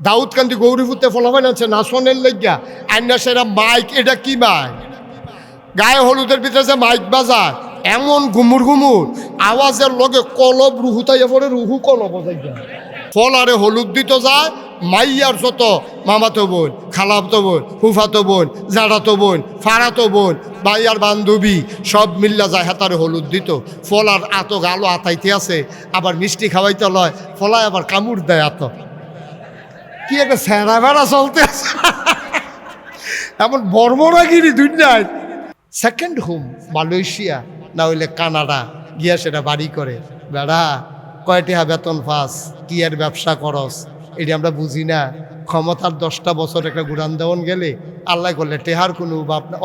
দাউদকান্দি গৌরীপুরতে ফলাফল আছে নাচনের লেগা আইনা সেরা মাইক, এটা কি মাইক? গায়ে হলুদের ভিতরে যে মাইক বাজায় এমন ঘুমুর ঘুমুর আওয়াজের লগে কলব রুহু তাইয়া পরে রুহু কলব বাজাই যায়। ফলারে হলুদ দিত যায় মাইয়ার যত মামাতো বোন, খালাতো বোন, ফুফাতো বোন, জাড়াতো বোন, ফাড়াতো বোন, মাইয়ার বান্ধবী সব মিল্লা যায় হাতারে হলুদ দিত। ফলার আত গালো আতাইতে আছে, আবার মিষ্টি খাওয়াইতে লয়, ফলায় আবার কামড় দেয় আত। কি একটা স্যারা বেড়া চলতে আছে এমন বর্বরাগিরি দুনিয়ায়। সেকেন্ড হোম মালয়েশিয়া না হইলে কানাডা গিয়া সেটা বাড়ি করে। বেড়া কয়টি বেতন পাস, কি এর ব্যবসা করস, এটি আমরা বুঝি না। ক্ষমতার 10টা বছর একটা গুড়ান দেওয়ান গেলে আল্লাহ করলে টেহার কোনো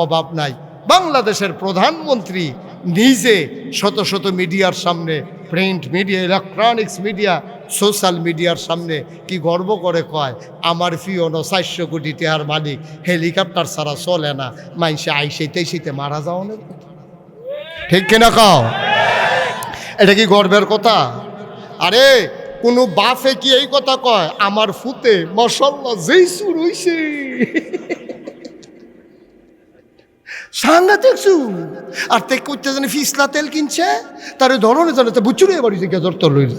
অভাব নাই। বাংলাদেশের প্রধানমন্ত্রী নিজে শত শত মিডিয়ার সামনে, print media, electronics media, social মিডিয়ার সামনে কি গর্ব করে কয়, আমার ফিওনো 400 কোটি টেহার মালিক, হেলিকপ্টার ছাড়া চলে না, মাইসে আইসেতে শীতে মারা যাও না। ঠিক কিনা কও? এটা কি গর্বের কথা? আরে কোনো বাপে কি এই কথা কয়, আমার ফুতে মাশাআল্লাহ যেই সুর হইছে সাংঘাতিক সুর, আর তে করতে জানি ফিসলা তেল কিনছে তার ধরনে জানে তো বুচুরে বাড়ি থেকে ধরতে লইল।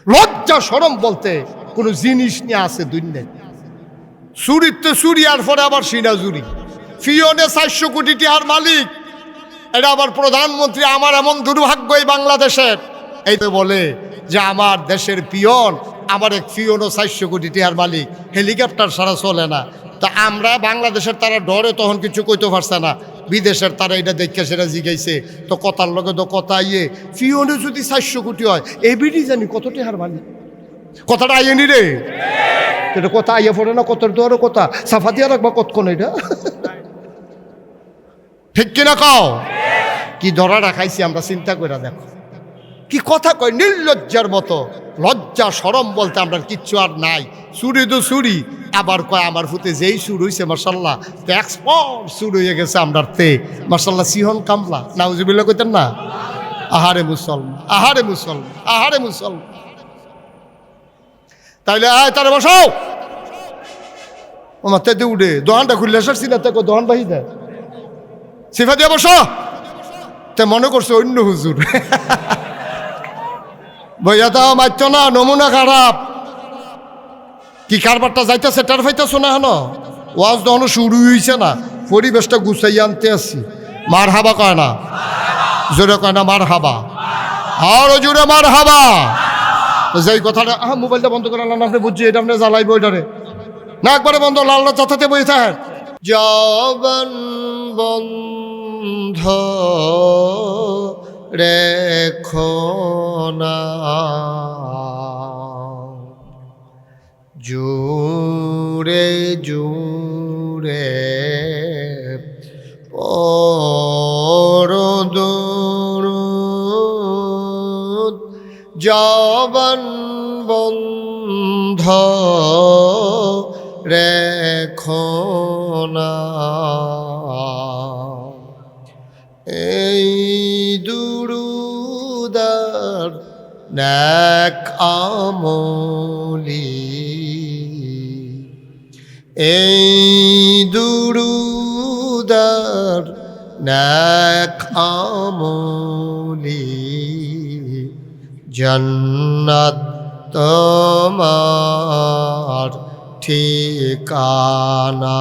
লজ্জা শরম বলতে কোনো জিনিস নিয়ে আছে দুনিয়ায়। চুরিতে চুরি আর পরে আবার সিনা চুরি। ফিওনে 400 কোটি টাকার মালিক, এটা আবার প্রধানমন্ত্রী। আমার এমন দুর্ভাগ্য এই বাংলাদেশের, এই তো বলে যে আমার দেশের পিয়ন, আমার এক পিয়নও 400 কোটি টাকার মালিক, হেলিকপ্টার ছাড়া চলে না। তা আমরা বাংলাদেশের তারা ডরে তখন কিছু কইতে পারছে না, বিদেশের তারা এটা দেখে সেটা জিগাইছে। তো কথার লগে তো কথা ইয়ে, পিয়নে যদি 400 কোটি হয় এবিডি জানি কত টাকার মালিক। কথাটা আইয়েনি রে, এটা কথা আইয়া পড়ে না, কত দোয়ারও কথা সাফা দিয়া রাখবা কতক্ষণ এটা ঠিক কিনা কও? কি ধরা রাখাইছি আমরা, চিন্তা করে দেখো কি কথা কয়, নির্লজ্জার মতো। লজ্জা শরম বলতে আমরা কিচ্ছু আর নাই। চুরি তো চুরি, আবার কয় আমার ফুতে যেই সুর হইছে মাশাআল্লাহ, এক্সপোর্ট সুর হয়ে গেছে আমরার তে মাশাআল্লাহ, সিহন কামলা নাউজুবিল্লাহ কইতেন না? আহারে মুসলমান, আহারে মুসলমান, আহারে মুসলমান। তাইলে আয় তারা বসাও, আমার তেতে উঠে দোকানটা খুললে আসছি না, তাকে দোকান বাহি দেয় সিফা দিয়ে বসো। তে মনে করছে অন্য হুজুর বইয়া দাও মারছ না, নমুনা খারাপ। কি কারবারটা যাইতেছে টের পাইতেছো না? হেন ওয়াজ তখনও শুরু হয়েছে না, পরিবেশটা গুছাই আনতে আসছি। মার হাবা কয় না, জোরে কয় না মার হাবা, আরো জোরে মার হাবা। যেই কথাটা মোবাইলটা বন্ধ করে আনলাম, আপনি বুঝছি এটা আপনি জ্বালাইব ওইটারে না, একবারে বন্ধ, লাল চাতাতে বই থাকেন। জবান বন্ধ রেখো না, জুড়ে জুড়ে পরদরুদ, জবান বন্ধ রেখো না, এই দুরুদার নেক আমলি, এই দুরুদার নেক আমলি, জান্নাত তোমার ঠিকানা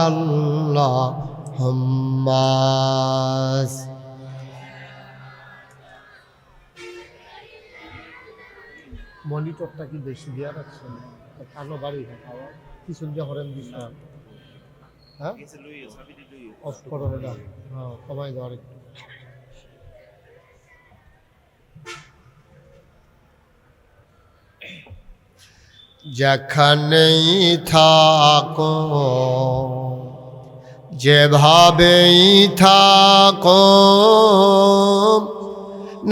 আল্লাহুম্মা। মনিটরটা কি বেশি দেওয়া রাখছেন? কালো বাড়ি কিছু দিয়ে হরেন দিস না, হ্যাঁ অফ করো না, হ্যাঁ কমাই দাও আরেকটু। যেখানেই থাকো, যেভাবেই থাকো,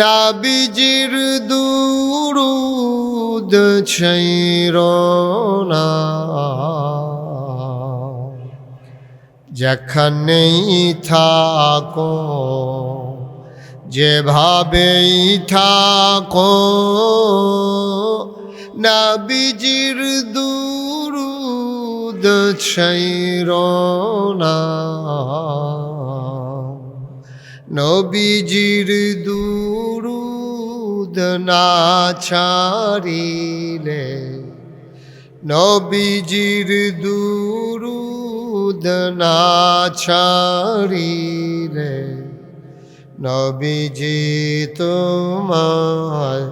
নবীজির দুরুদ ছাইরো না। যেখানেই থাকো, যেভাবেই থাকো, নবীজির দুরুদ ছাইরো না নবীজির দুরুদ না ছাড়িলে নবীজির দুরুদ না ছাড়িলে নবীজি তোমায়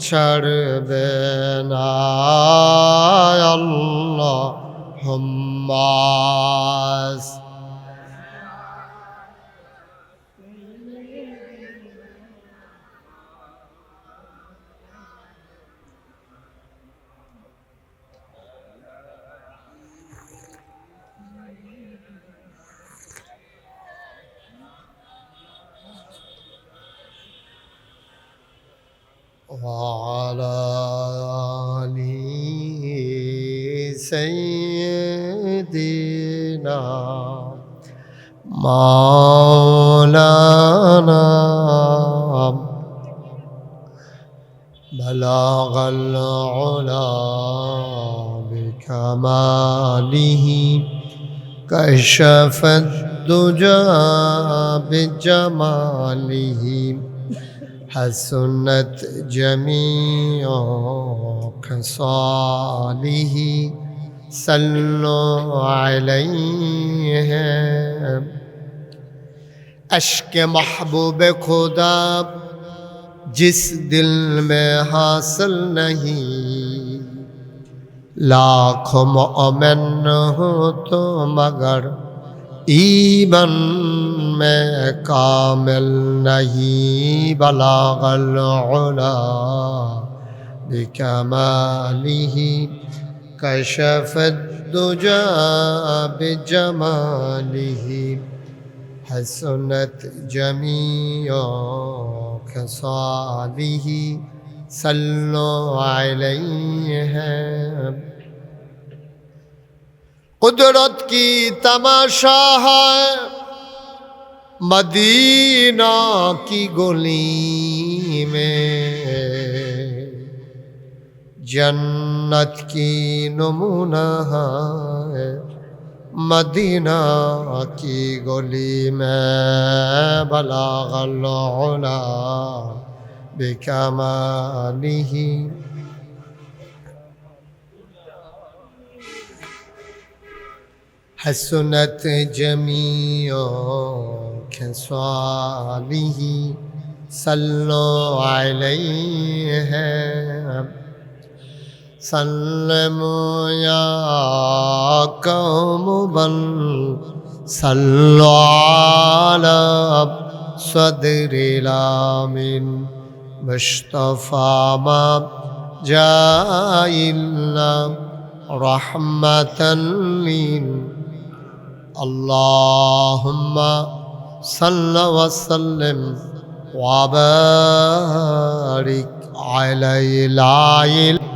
ছাড়বে না আল্লাহুম্মা وعلى آل سيدنا مولانا بلغ العلا بكماله كشف الدجى بجماله حسنت جميع خصاله صلوا عليه اشک محبوب خدا جس دل میں حاصل نہیں لاکھوں مومن ہو تو مگر ایمان میں کامل نہیں بلغ العلا بکمالہ کشف الدجى بجمالہ حسنت جميع خصاله صلوا عليه قدرت کی تماشا ہے مدینہ کی گلی میں جنت کی نمونہ ہے مدینہ کی گلی میں بلغ العلا بکمالہ حسنت جميع خصاله صلوا عليه سلموا يا قوم بل صلوا على صدر الامين مصطفى ما جاء إلا رحمة اللهم صل وسلم وبارك عليه لا إله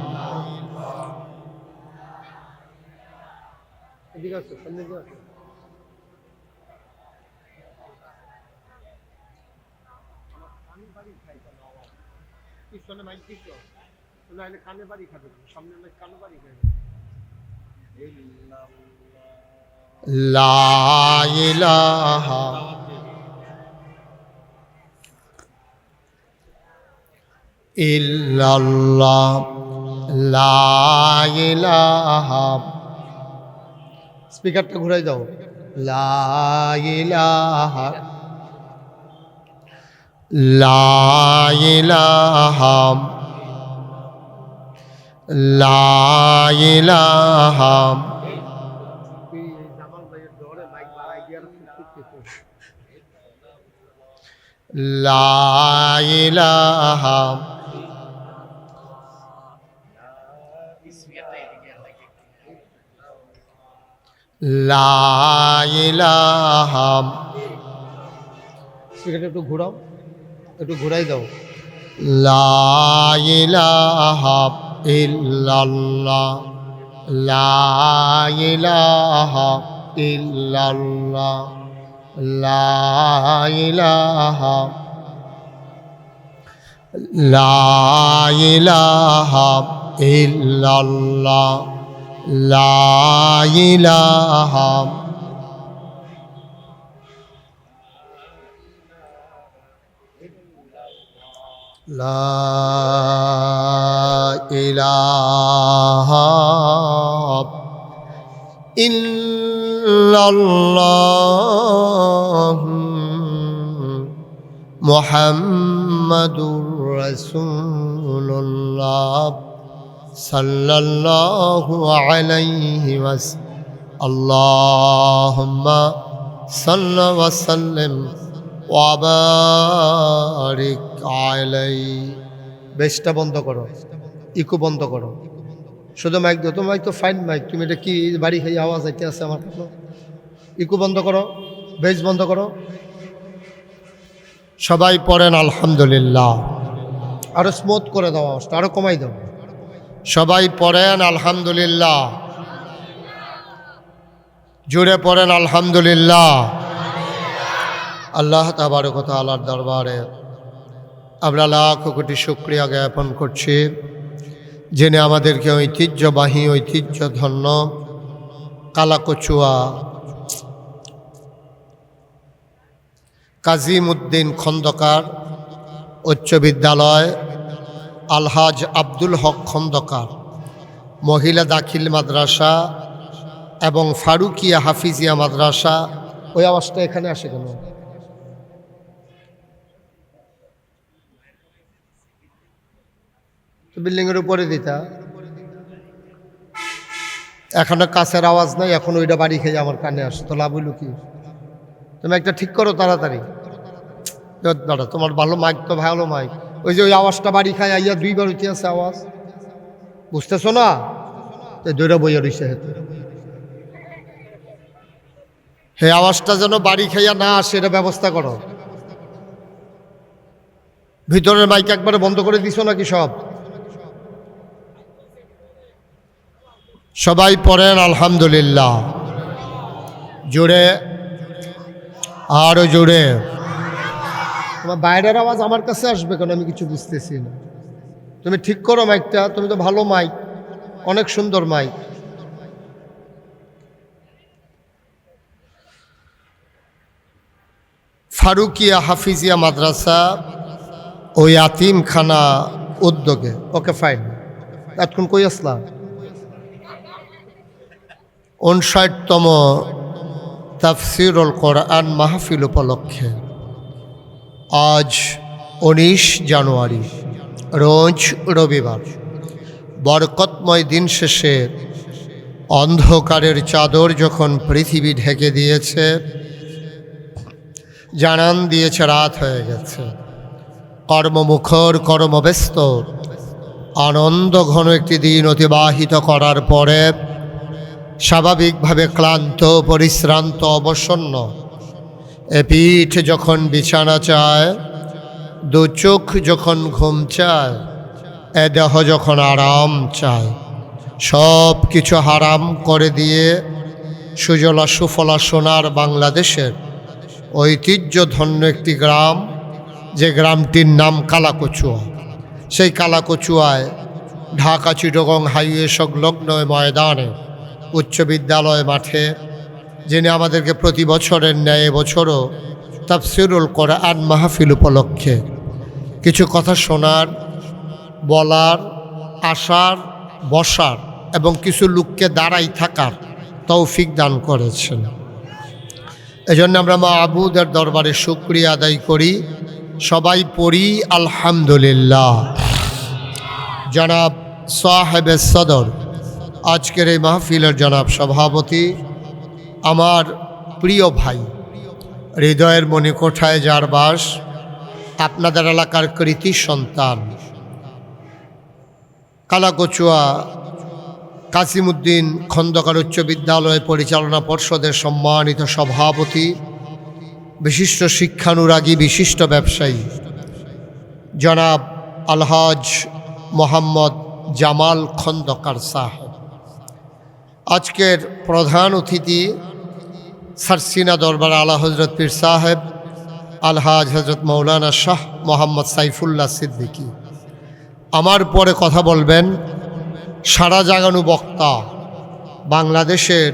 لا إله إلا الله لا إله স্পিকারটা ঘুরাই দাও লা ইলাহা লা ইলাহা লা ইলাহা লা ইলাহা লা ইলাহা স্পিকারটা একটু ঘোরাও একটু ঘোরাই দাও লা ইলাহা ইল্লাল্লাহ লা ইলাহা ইল্লাল্লাহ লা ইলাহা লা ইলাহা ইল্লাল্লাহ লা ইলাহা লা ইলাহা ইল্লাল্লাহ মুহাম্মাদুর রাসূলুল্লাহ সাল্লাল্লাহু আলাইহি ওয়াসাল্লাম আল্লাহুম্মা সাল্লি ওয়া সাল্লিম ওয়া বারিক আলাইহি। বেশটা বন্ধ করো, ইকো বন্ধ করো, শুধু মাইক দাও। তো মাইক তো ফাইন মাইক, তুমি এটা কি বাড়ি খাই আওয়াজ আইতে আছে আমার কাছে? ইকো বন্ধ করো, বেশ বন্ধ করো। সবাই পড়েন আলহামদুলিল্লাহ। আরো স্মুথ করে দাও আওয়াজটা, আরো কমাই দাও। সবাই পড়েন আলহামদুলিল্লাহ, জুড়ে পড়েন আলহামদুলিল্লাহ। আল্লাহ তাবারক ওয়া তাআলার দরবারে আমরা লাখ কোটি শুকরিয়া জ্ঞাপন করছি, যিনি আমাদেরকে ঐতিহ্যবাহী ঐতিহ্যধন্য কালাকচুয়া কাজীমউদ্দিন খন্দকার উচ্চ বিদ্যালয়, আলহাজ আব্দুল হক খন্দকার মহিলা দাখিল মাদ্রাসা এবং ফারুকিয়া হাফিজিয়া মাদ্রাসা। ওই আওয়াজটা এখানে আসে কেন? বিল্ডিংয়ের উপরে দিতা, এখনো কাছের আওয়াজ নাই, এখন ওইটা বাড়ি খেয়ে আমার কানে আসে, তো লাভ হইল কি? তুমি একটা ঠিক করো তাড়াতাড়ি। দাদা তোমার ভালো মাইক, তো ভালো মাইক, ওই যে ওই আওয়াজটা বাড়ি খায় আইয়া দুইবার উঠে আছে আওয়াজ, বুঝতেছো না? দুইটা বইয়া রইছে হেতু, হে আওয়াজটা যেন বাড়ি খাইয়া না আসে, এটা ব্যবস্থা করো। ভিতরের মাইক একবারে বন্ধ করে দিছো নাকি সব? সবাই পড়েন আলহামদুলিল্লাহ, জোরে, আরো জোরে। তোমার বাইরের আওয়াজ আমার কাছে আসবে কেন? আমি কিছু বুঝতেছি না। তুমি ঠিক করো মাইকটা, তুমি তো ভালো মাইক, অনেক সুন্দর মাইক। ফারুকিয়া হাফিজিয়া মাদ্রাসা ও ইয়াতিমখানা উদ্যোগে, ওকে ফাইন। এতক্ষণ কই আসলা? 59তম তাফসিরুল কোরআন মাহফিল উপলক্ষে আজ 19 জানুয়ারি, রোজ রবিবার, বরকতময় দিন শেষে অন্ধকারের চাদর যখন পৃথিবী ঢেকে দিয়েছে, জানান দিয়েছে রাত হয়ে গেছে, কর্মমুখর কর্মব্যস্ত আনন্দ ঘন একটি দিন অতিবাহিত করার পরে স্বাভাবিকভাবে ক্লান্ত পরিশ্রান্ত অবসন্ন এ পিঠ যখন বিছানা চায়, দু চোখ যখন ঘুম চায়, এ দেহ যখন আরাম চায়, সব কিছু হারাম করে দিয়ে সুজলা সুফলা সোনার বাংলাদেশের ঐতিহ্যধন্য একটি গ্রাম, যে গ্রামটির নাম কালাকচুয়া, সেই কালাকচুয়ায় ঢাকা চিটাগং হাইওয়ে সংলগ্ন ময়দানে উচ্চ বিদ্যালয় মাঠে, যিনি আমাদেরকে প্রতি বছরের ন্যায় এবছরও তাফসিরুল কোরআন মাহফিল উপলক্ষে কিছু কথা শোনার, বলার, আসার, বসার এবং কিছু লোককে দাঁড়াই থাকার তৌফিক দান করেছেন। এজন্য আমরা মাবুদের দরবারে শুকরিয়া আদায় করি। সবাই পড়ি আলহামদুলিল্লাহ। জনাব সাহেবে সদর, আজকের এই মাহফিলের জনাব সভাপতি, আমার প্রিয় ভাই, হৃদয়ের মণিকোঠায় যার বাস, আপনাদের এলাকার কৃতি সন্তান, কালাকচুয়া কাজীমউদ্দিন খন্দকার উচ্চ বিদ্যালয় পরিচালনা পর্ষদের সম্মানিত সভাপতি, বিশিষ্ট শিক্ষানুরাগী, বিশিষ্ট ব্যবসায়ী জনাব আলহাজ মোহাম্মদ জামাল খন্দকার সাহেব, আজকের প্রধান অতিথি সারসিনা দরবার আলা হজরত পীর সাহেব আলহাজ হজরত মৌলানা শাহ মোহাম্মদ সাইফুল্লাহ সিদ্দিকী। আমার পরে কথা বলবেন সারা জাগানো বক্তা, বাংলাদেশের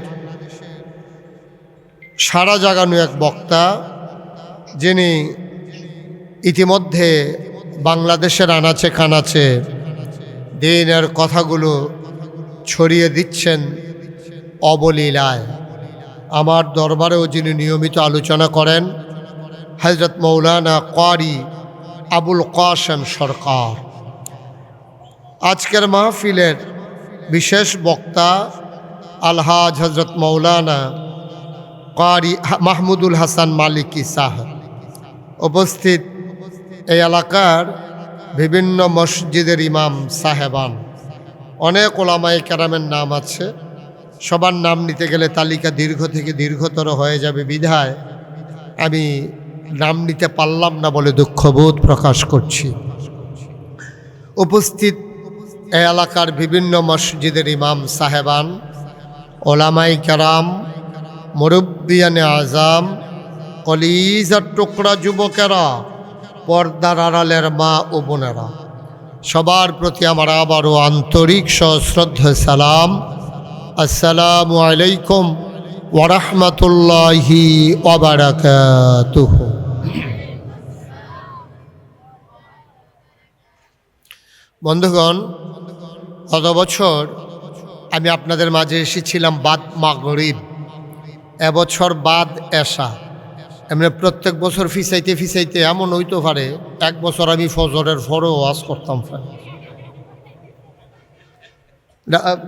সারা জাগানো এক বক্তা, যিনি ইতিমধ্যে বাংলাদেশের আনাচে কানাচে দিনের কথাগুলো ছড়িয়ে দিচ্ছেন অবলীলায়। আমার দরবারেও যিনি নিয়মিত আলোচনা করেন, হযরত মৌলানা ক্বারি আবুল কাসেম সরকার। আজকের মাহফিলের বিশেষ বক্তা আলহাজ হযরত মৌলানা ক্বারি মাহমুদুল হাসান মালিকি সাহেব। উপস্থিত এই এলাকার বিভিন্ন মসজিদের ইমাম সাহেবান, অনেক ওলামায়ে কেরামের নাম আছে। সবার নাম নিতে গেলে তালিকা দীর্ঘ থেকে দীর্ঘতর হয়ে যাবে বিধায় আমি নাম নিতে পারলাম না বলে দুঃখবোধ প্রকাশ করছি। উপস্থিত এই এলাকার বিভিন্ন মসজিদের ইমাম সাহেবান, ওলামায়ে কেরাম, মুরব্বিয়ানে আজাম, কলিজার টুকরা যুবকেরা, পর্দার আড়ালের মা ও বোনেরা, সবার প্রতি আমার আবারও আন্তরিক সশ্রদ্ধা সালাম। আসসালামু আলাইকুম ওয়া রাহমাতুল্লাহি ওয়া বারাকাতুহু। বন্ধুগণ, গত বছর আমি আপনাদের মাঝে এসেছিলাম বাদ মাগরিব, এবছর বাদ এশা। এমনি প্রত্যেক বছর ফিসাইতে ফিসাইতে এমন হইতে পারে এক বছর আমি ফজরের পরেও ওয়াজ করতাম।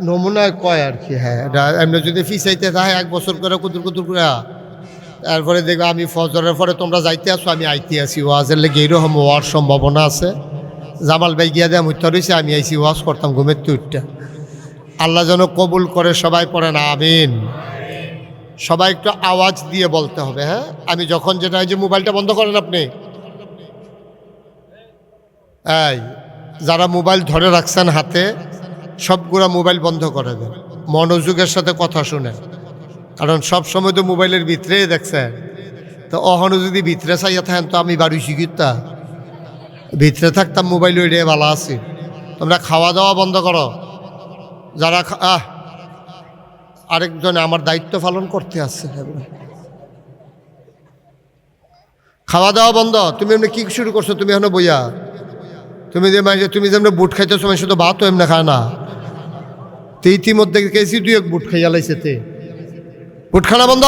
নমুনায় কয় আর কি। হ্যাঁ, এমনি যদি ফিসাইতে থাকে এক বছর করে কুতুর কুতুর করে, তারপরে দেখবে আমি ফজরের পরে তোমরা যাইতে আসো, আমি আইতে আসি ওয়াজের লেগে, এইরকম হওয়ার সম্ভাবনা আছে। জামাল ভাই গিয়া দেয় মুত্তর হয়েছে, আমি আইসি ওয়াজ করতাম ঘুমের তুইটা। আল্লাহ যেন কবুল করে, সবাই পড়েন আমিন। সবাই একটু আওয়াজ দিয়ে বলতে হবে। হ্যাঁ, আমি যখন যেটা, যে মোবাইলটা বন্ধ করেন আপনি, এই যারা মোবাইল ধরে রাখছেন হাতে, সবগুলা মোবাইল বন্ধ করে দেন, মনোযোগের সাথে কথা শুনেন। কারণ সব সময় তো মোবাইলের ভিতরেই দেখছেন, তো অহনো যদি ভিতরে চাইয়া থাকেন তো আমি বাড়ি শিখিতা ভিতরে থাকতাম, মোবাইল ওইটা ভালো আছে। তোমরা খাওয়া দাওয়া বন্ধ করো। যারা আরেকজনে আমার দায়িত্ব পালন করতে আসছে, খাওয়া দাওয়া বন্ধ। তুমি এমনি কি শুরু করছো? তুমি এখনো বইয়া, তুমি যেমন বুট খাইতেছো, মানে শুধু ভাতও এমনি খায় না। তো ইতিমধ্যে কেছি তুই এক বুট খাইয়া লাইছে, তে বুট খানা বন্ধ।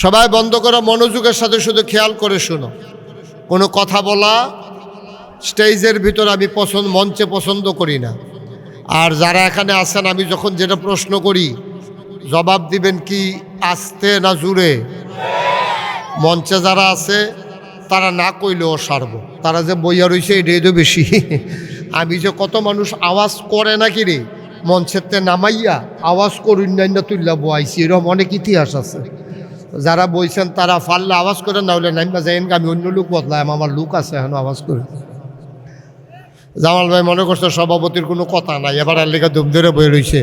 সবাই বন্ধ করো, মনোযোগের সাথে শুধু খেয়াল করে শোনো। কোনো কথা বলা স্টেজের ভিতর আমি মঞ্চে পছন্দ করি না। আর যারা এখানে আছেন, আমি যখন যেটা প্রশ্ন করি জবাব দিবেন কি আস্তে না জুড়ে। মঞ্চে যারা আছে তারা না কইলেও সারব, তারা যে বইয়া রয়েছে এটাই তো বেশি। আমি যে কত মানুষ আওয়াজ করে নাকি রে, মঞ্চেতে নামাইয়া আওয়াজ করুন না তুললা বইছি, এরকম অনেক ইতিহাস আছে। যারা বইছেন তারা ফাললে আওয়াজ করে, না হলে নাইমা যাইন, আমি অন্য লোক বদলাম, আমার লোক আছে এখন আওয়াজ করে। জামাল ভাই মনে করছে সভাপতির কোনো কথা নাই, এবার আর লেখা ধুম ধরে বয়ে রয়েছে।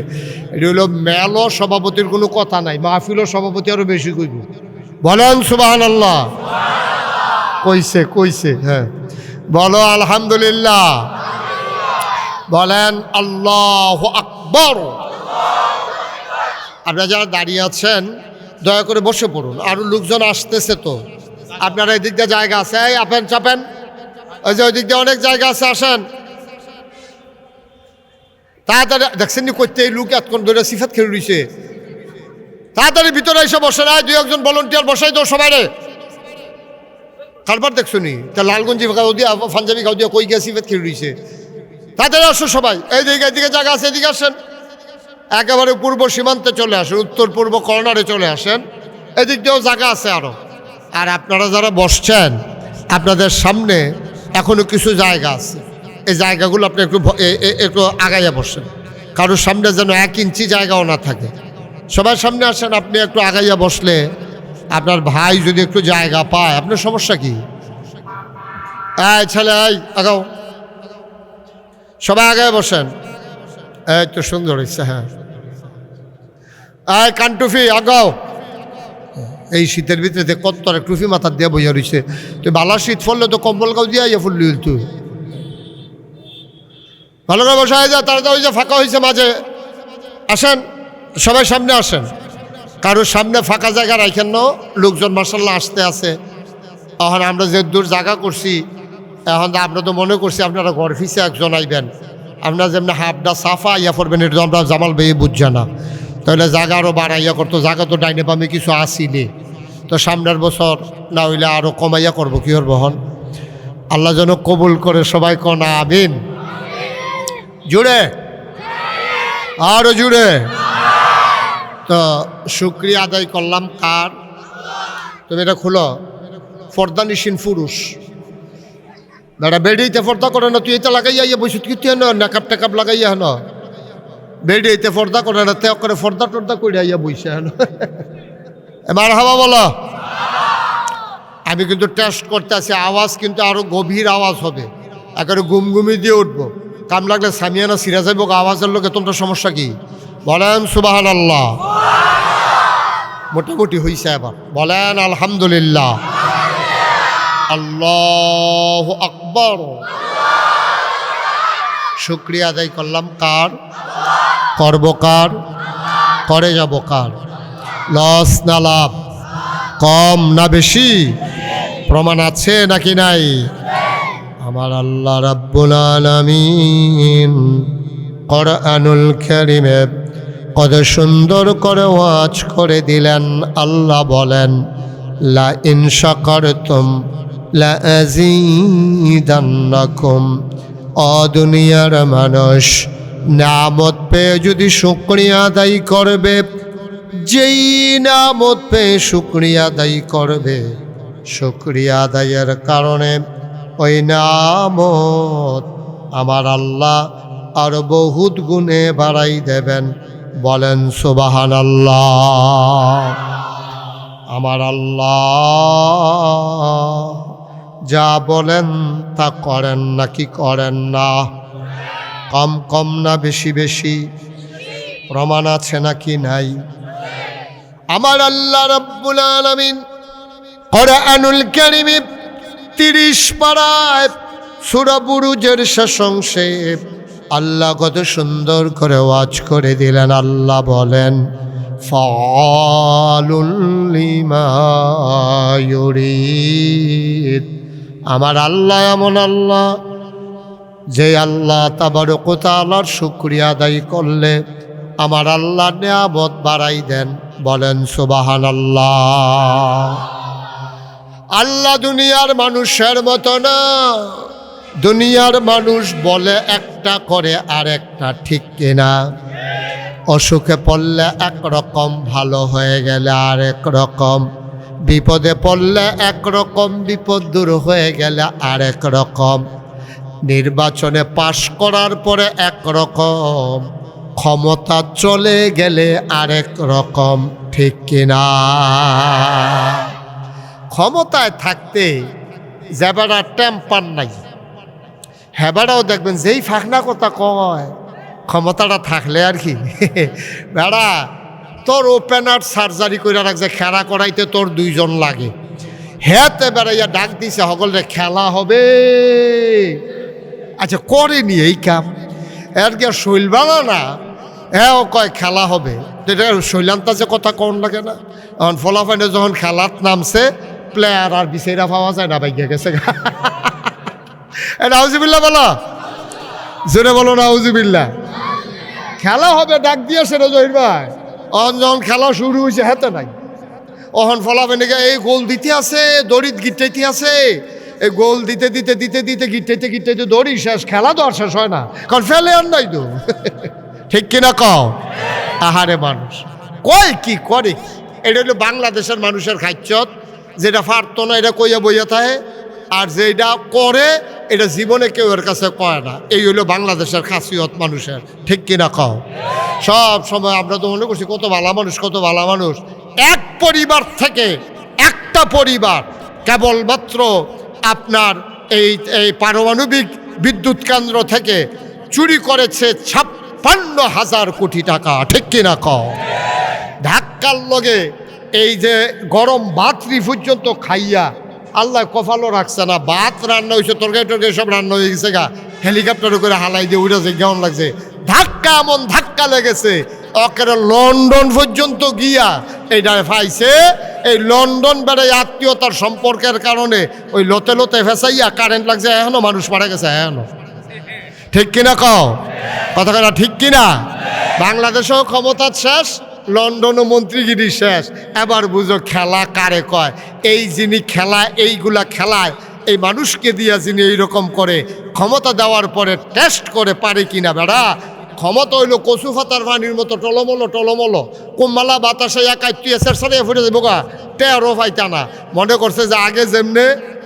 এটি হলো মেলও সভাপতির কোনো কথা নাই, মাহফিলও সভাপতি আরও বেশি কইব। বলেন সুবহানাল্লাহ। কইছে হ্যাঁ, বলো আলহামদুলিল্লাহ, বলেন আল্লাহু আকবার। আপনারা যারা দাঁড়িয়ে আছেন দয়া করে বসে পড়ুন, আরও লোকজন আসতেছে। তো আপনারা এদিক দিয়ে জায়গা আছে, আপেন চাপেন, ওই যে ওই দিক দিয়ে অনেক জায়গা আছে, আসেন তাড়াতাড়ি। দেখছেন নি করতে এই লোক এতক্ষণ ধরে সিফাত খেলে রয়েছে, তাড়াতাড়ি ভিতরে এসে বসে না, দুই একজন ভলেন্টিয়ার বসাই দাও সবাই রে। কারবার দেখছো নি তা লালগঞ্জি খাও দিয়া, পাঞ্জাবি খাও দিয়া কই গিয়া সিফাত খেলে রয়েছে। তাড়াতাড়ি আসো সবাই, এইদিকে জায়গা আছে, এদিকে আসেন। একেবারে পূর্ব সীমান্তে চলে আসেন, উত্তর পূর্ব কর্নারে চলে আসেন, এদিক দিয়েও জায়গা আছে আরও। আর আপনারা যারা বসছেন, আপনাদের সামনে এখনও কিছু জায়গা আছে, এই জায়গাগুলো আপনি একটু আগাইয়া বসেন, কারোর সামনে যেন 1 ইঞ্চি জায়গাও না থাকে। সবার সামনে আসেন, আপনি একটু আগাইয়া বসলে আপনার ভাই যদি একটু জায়গা পায়, আপনার সমস্যা কি? এই ছেলে, এই আগাও, সবাই আগায় বসেন। এই তো সুন্দর হয়েছে। হ্যাঁ, এই কানটুফি আগাও। এই শীতের ভিতরে কত তোর টুফি মাথার দিয়ে বইয়া রয়েছে, তুই বালা শীত ফললে তো কম্বল গাও দিয়া ফুললি তুই। ভালো করে বসা হয়ে যায়, তারা ওই যে ফাঁকা হয়েছে মাঝে, আসেন সবাই সামনে আসেন। কারোর সামনে ফাঁকা জায়গা রাখেন না, লোকজন মার্শাল্লাহ আসতে আছে। এখন আমরা যে দূর জায়গা করছি, এখন আমরা তো মনে করছি আপনারা ঘর ফিসে একজন আইবেন, আপনারা যেমনি হাফডা সাফা ইয়া করবেন, এটা তো আমরা জামাল বেয়ে বুঝছে না। তাহলে জায়গা আরও বাড়াইয়া করতো, জায়গা তো ডাইনে বামে কিছু আসিলে, তো সামনের বছর না হইলে আরও কমাইয়া করবো, কি করবো হন। আল্লাহ যেন কবুল করে, সবাই কনা আমিন। জুড়ে আরও জুড়ে। তো শুক্রিয়া আদায় করলাম কার? তুমি এটা খুলো, ফর্দা নিশিন পুরুষ বেড়া বেড়িতে ফর্দা করে না, তুই এটা লাগাইয়া ইয়ে বসে কি তুই নাকাপ টেকাপ লাগাইয়া হেন বেড়িতে ফর্দা করে না, তে করে ফর্দা টর্দা করে ইয়া বসে হেন। এবার হাওয়া বলো। আমি কিন্তু টেস্ট করতে আছি, আওয়াজ কিন্তু আরো গভীর আওয়াজ হবে, একেবারে গুমগুমি দিয়ে উঠবো। কাম লাগলে সামিয়ানা সিরা যাইব আওয়াজের লোকে। তোমরা সমস্যা কি? বলেন সুবহানাল্লাহ। মোটামুটি হইছে, এবার বলেন আলহামদুলিল্লাহ। আল্লাহু আকবার। শুকরিয়া আদায় করলাম কার? করব কার? করে যাব কার? লস না লাভ? কম না বেশি? প্রমাণ আছে নাকি নাই? আমার আল্লাহ রাব্বুল আলামিন কোরআনুল কারীমে কত সুন্দর করে ওয়াজ করে দিলেন। আল্লাহ বলেন, লা ইন শাকারতুম লা আযীদান্নাকুম। ও দুনিয়ার মানুষ, নিয়ামত পেয়ে যদি শুকরিয়া আদায় করবে, যেই নিয়ামত পেয়ে শুকরিয়া আদায় করবে, শুকরিয়া আদায়ের কারণে ওই নিয়ামত আমার আল্লাহ আরো বহুত গুণে বাড়াই দেবেন। বলেন সুবহানাল্লাহ। আমার আল্লাহ যা বলেন তা করেন নাকি করেন না? কম কম না বেশি বেশি? প্রমাণ আছে নাকি নাই? আমার আল্লাহ রাব্বুল আলামিন কোরআনুল কারীমে 30 পারায় সূরা বুরুজের শেষ অংশে আল্লাহ কত সুন্দর করে ওয়াজ করে দিলেন। আল্লাহ বলেন, ফাআলুল লিমা ইউরিদ। আমার আল্লাহ এমন আল্লাহ, যে আল্লাহ তাবারক ওয়া তাআলার শুকরিয়া আদায় করলে আমার আল্লাহ নিয়ামত বাড়াই দেন। বলেন সুবহানাল্লাহ। আল্লাহ দুনিয়ার মানুষের মতো না। দুনিয়ার মানুষ বলে একটা করে আর একটা, ঠিক কিনা? অসুখে পড়লে একরকম, ভালো হয়ে গেলে আরেক রকম, বিপদে পড়লে একরকম, বিপদ দূর হয়ে গেলে আরেক রকম, নির্বাচনে পাশ করার পরে একরকম, ক্ষমতা চলে গেলে আরেক রকম, ঠিক কিনা? ক্ষমতায় থাকতে যেবারা টেম্পার নাই, হেবারাও দেখবেন যেই ফাঁকনা কথা কয়, ক্ষমতাটা থাকলে আর কি। বেড়া তোর ওপেন হার্ট সার্জারি করে রাখছে, খেলা করাইতে তোর 2 জন লাগে। হেতে বেড়াইয়া ডাক দিছে সকলে খেলা হবে। আচ্ছা করেনি এই কাম, এর কে শৈল বানা না, হ্যাঁ ও কয় খেলা হবে। এটা শৈলান্তাছে কথা কন লাগে না? এখন ফলাফাইনে যখন খেলাত নামছে, প্লেয়ার আর বিচারা পাওয়া যায় না, বাইকে গেছে। নাউজুবিল্লাহ বলো, জোরে বলো নাউজুবিল্লাহ। খেলা হবে ডাক দিয়েছে রে জহির ভাই। অহন যখন খেলা শুরু হয়েছে হেতে নাই, অহন ফলাফাইনে এই গোল দিতে আছে, দড়িত গিটাইতে আছে, এই গোল দিতে দিতে দিতে দিতে গিটাইতে গিটাইতে দড়ি শেষ, খেলা তো আর শেষ হয় না, কারণ ফেলে আর নাই তো। ঠিক কিনা কও? আহারে মানুষ কয় কি করে কি? এটা হলো বাংলাদেশের মানুষের খাচ্ছত, যেটা পারতো না এটা কইয়া বইয়া থাকে, আর যেটা করে এটা জীবনে কেউ এর কাছে কয় না। এই হলো বাংলাদেশের খাসিয়ত মানুষের, ঠিক কিনা কও? সব সময় আমরা তো মনে করছি কত ভালো মানুষ, কত ভালো মানুষ। এক পরিবার থেকে একটা পরিবার কেবলমাত্র আপনার এই পারমাণবিক বিদ্যুৎ কেন্দ্র থেকে চুরি করেছে 56,000 কোটি টাকা, ঠিক কিনা কও? ধাক্কার লগে এই যে গরম ভাতরি পর্যন্ত খাইয়া আল্লাহ কপালও রাখছে না, ভাত রান্না হয়েছে, তরকারি টরকারি সব রান্না হয়ে গেছে গা, হেলিকপ্টারে করে হালাই দিয়ে উড়েছে, কেমন লাগছে, ধাক্কা এমন ধাক্কা লেগেছে ওকে লন্ডন পর্যন্ত গিয়া এইটা পাইছে। এই লন্ডন বেড়ে আত্মীয়তার সম্পর্কের কারণে ওই লোতে লোতে ফেসাইয়া কারেন্ট লাগছে, এখনো মানুষ মারা গেছে এখনো। ঠিক কিনা কও, কথা কথা ঠিক কিনা? বাংলাদেশেও ক্ষমতা শেষ, লন্ডনও মন্ত্রীগিরি শেষ। এবার বুঝো খেলা কারে কয়। এই যিনি খেলা, এইগুলা খেলায় এই মানুষকে দিয়া যিনি এইরকম করে ক্ষমতা দেওয়ার পরে টেস্ট করে পারে কিনা বেড়া। ক্ষমতা হইলো কচু ফাতার পানির মতো টলমলো টলমলো, কুম্বালা বাতাসে একাই তুই এসের সারিয়ে ফুটে যাবো গা, টেরো পাইতা না। মনে করছে যে আগে যেমনে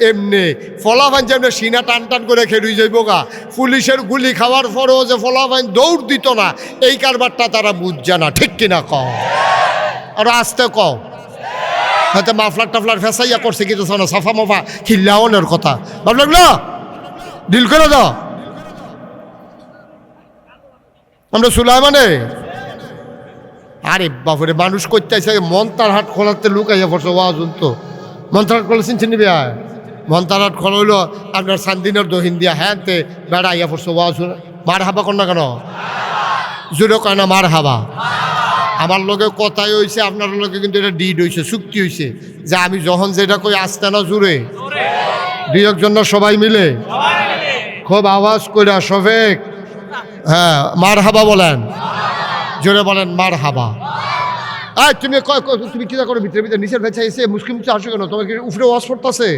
এমনি ফলাফাইন যেমনি সিনা টান টান করে খেলুই যাইব গা। পুলিশের গুলি খাওয়ার পরেও যে ফলাফাইন দৌড় দিত না, এই কারবারটা তারা বুঝছে না। ঠিক কিনা কও, আর আসতে কও। হয়তো মাফলার টাফলার ফেসাইয়া করছে কিন্তু না, সাফা মাফা খিল্লাওনের কথা ভালো লাগলো, ডিল করে দাও। আমরা সুলাইমানে আরে বাপুরে মানুষ করতে আসে মন্তার হাট খোলাতে লুকাইয়া পড়ছে ওয়াজ তো। মন্তার হাট খোলা চিনছেন নিবি? মন্তার হাট খোলা হইলো আপনার সান্দিনের দহিন দিয়া, হ্যাঁ তে বেড়া ইয়া পড়ছে ওয়াজ। মার হাবা কর না কেন, জোরে কয় না মার হাবা। আমার লগে কথাই হয়েছে, আপনার লগে কিন্তু এটা ডিড হয়েছে, চুক্তি হয়েছে যে আমি যখন যেটা কই আসতে না জোরে দুই একজন সবাই মিলে খুব আওয়াজ কইরা শফেক, হ্যাঁ মার হাবা বলেন, জোরে বলেন মার হাবা। আয় তুমি তুমি কি করো ভিতরে ভিতরে নিচের ভেছা এসে মুসকিম মুসে আসো কেন, তোমার কি উপরে ওয়াজ করতেছে?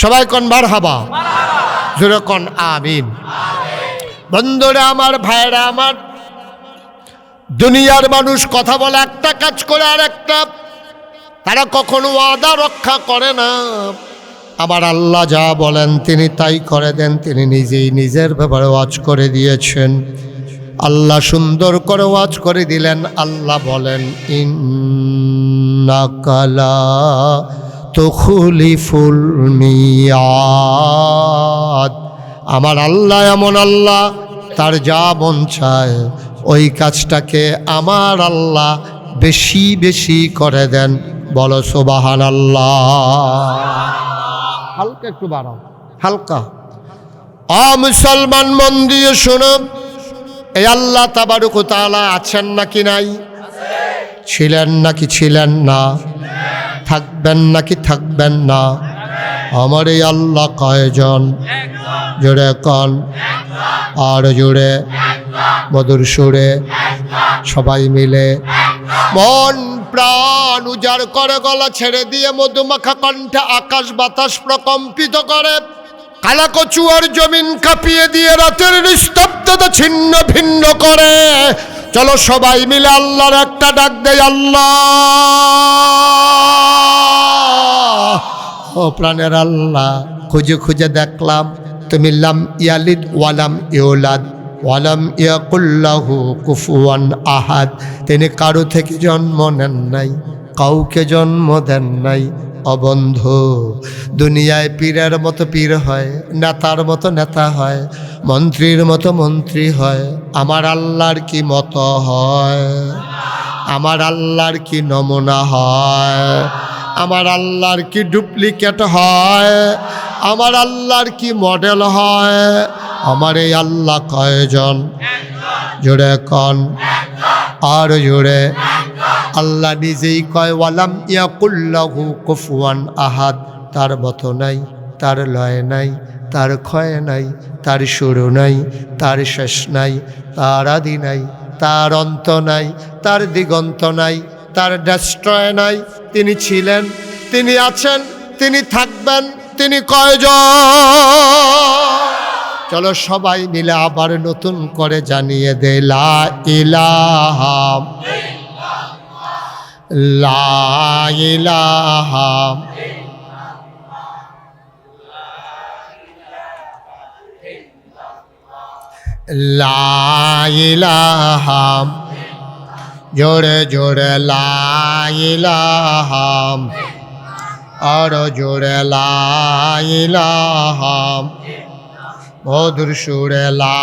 সবাই কন মার হাবা, জোরে কন আমিন। বন্ধুরা আমার, ভাইরা আমার, দুনিয়ার মানুষ কথা বলে একটা, কাজ করে আর একটা, তারা কখনো ওয়াদা রক্ষা করে না। আমার আল্লাহ যা বলেন তিনি তাই করে দেন। তিনি নিজেই নিজের ব্যাপারে ওয়াজ করে দিয়েছেন। আল্লাহ সুন্দর করে ওয়াজ করে দিলেন। আল্লাহ বলেন ইন্নাকা লা তুখলিফুল মিয়াদ। আমার আল্লাহ এমন আল্লাহ, তার যা মন চায় ওই কাজটাকে আমার আল্লাহ বেশি বেশি করে দেন। বলো সুবহানাল্লাহ। হালকা একটু বাড়াও, হালকা। মুসলমান মন দিয়ে শোনো, এই আল্লাহ তাবারক ওয়া তাআলা আছেন নাকি নাই? ছিলেন নাকি ছিলেন না? থাকবেন নাকি থাকবেন না? আমার এই আল্লাহ কয়জন? জোরে কন, আর জোরে মধুর সুরে সবাই মিলে মন প্রাণ উজাড় করে গলা ছেড়ে দিয়ে মধুমাখা কণ্ঠে আকাশ বাতাস প্রকম্পিত করে, কালা কচুয়ার জমিন কাঁপিয়ে দিয়ে রাতের নিস্তব্ধতা ছিন্ন ভিন্ন করে। চলো সবাই মিলে আল্লাহর একটা ডাক দেয়, আল্লাহ। ও প্রাণের আল্লাহ, খুঁজে খুঁজে দেখলাম তুমি লাম ইয়ালিদ ওয়ালাম ইউলাদ ওয়ালাম ইয়াকুল্লাহু কুফুয়ান আহাদ। তিনি কারো থেকে জন্ম নেন নাই, কাউকে জন্ম দেন নাই। অবন্ধু, দুনিয়ায় পীরের মতো পীর হয়, নেতার মতো নেতা হয়, মন্ত্রীর মতো মন্ত্রী হয়। আমার আল্লাহর কি মতো হয়? আমার আল্লাহর কি নমুনা হয়? আমার আল্লাহর কি ডুপ্লিকেট হয়? আমার আল্লাহর কি মডেল হয়? আমার এই আল্লাহ কয়জন? জোরে কন, আর জোরে। আল্লাহ নিজেই কয় ওয়ালাম ইয়াকুল্লাহু কুফুয়ান আহাদ। তার মতো নাই, তার লয় নাই, তার ক্ষয় নাই, তার শুরু নাই, তার শেষ নাই, তার আদি নাই, তার অন্ত নাই, তার দিগন্ত নাই, তার ডেস্ট্রয় নাই। তিনি ছিলেন, তিনি আছেন, তিনি থাকবেন। তিনি কয়জন? চলো সবাই মিলে আবার নতুন করে জানিয়ে দে, লা ইলাহা লা ইলাহা লা ইলাহা, জোরে জোরে লা ইলাহা, আর জোরে লা ইলাহা, মধুর সুরে লা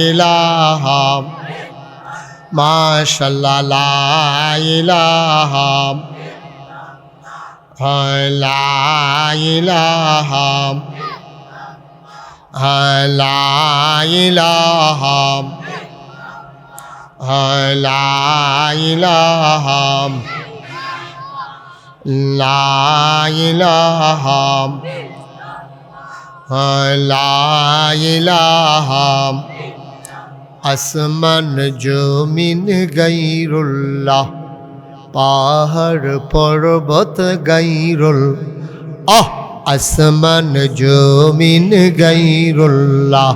ইলাহা, মাশাআল্লাহ লা ইলাহা, লা ইলাহা, লা ইলাহা লা ইলাহা লা ইলাহা লা ইলাহা আসমান জমিন গায়রুল্লাহ পাহাড় পর্বত গায়রুল আসমান জমিন গায়রুল্লাহ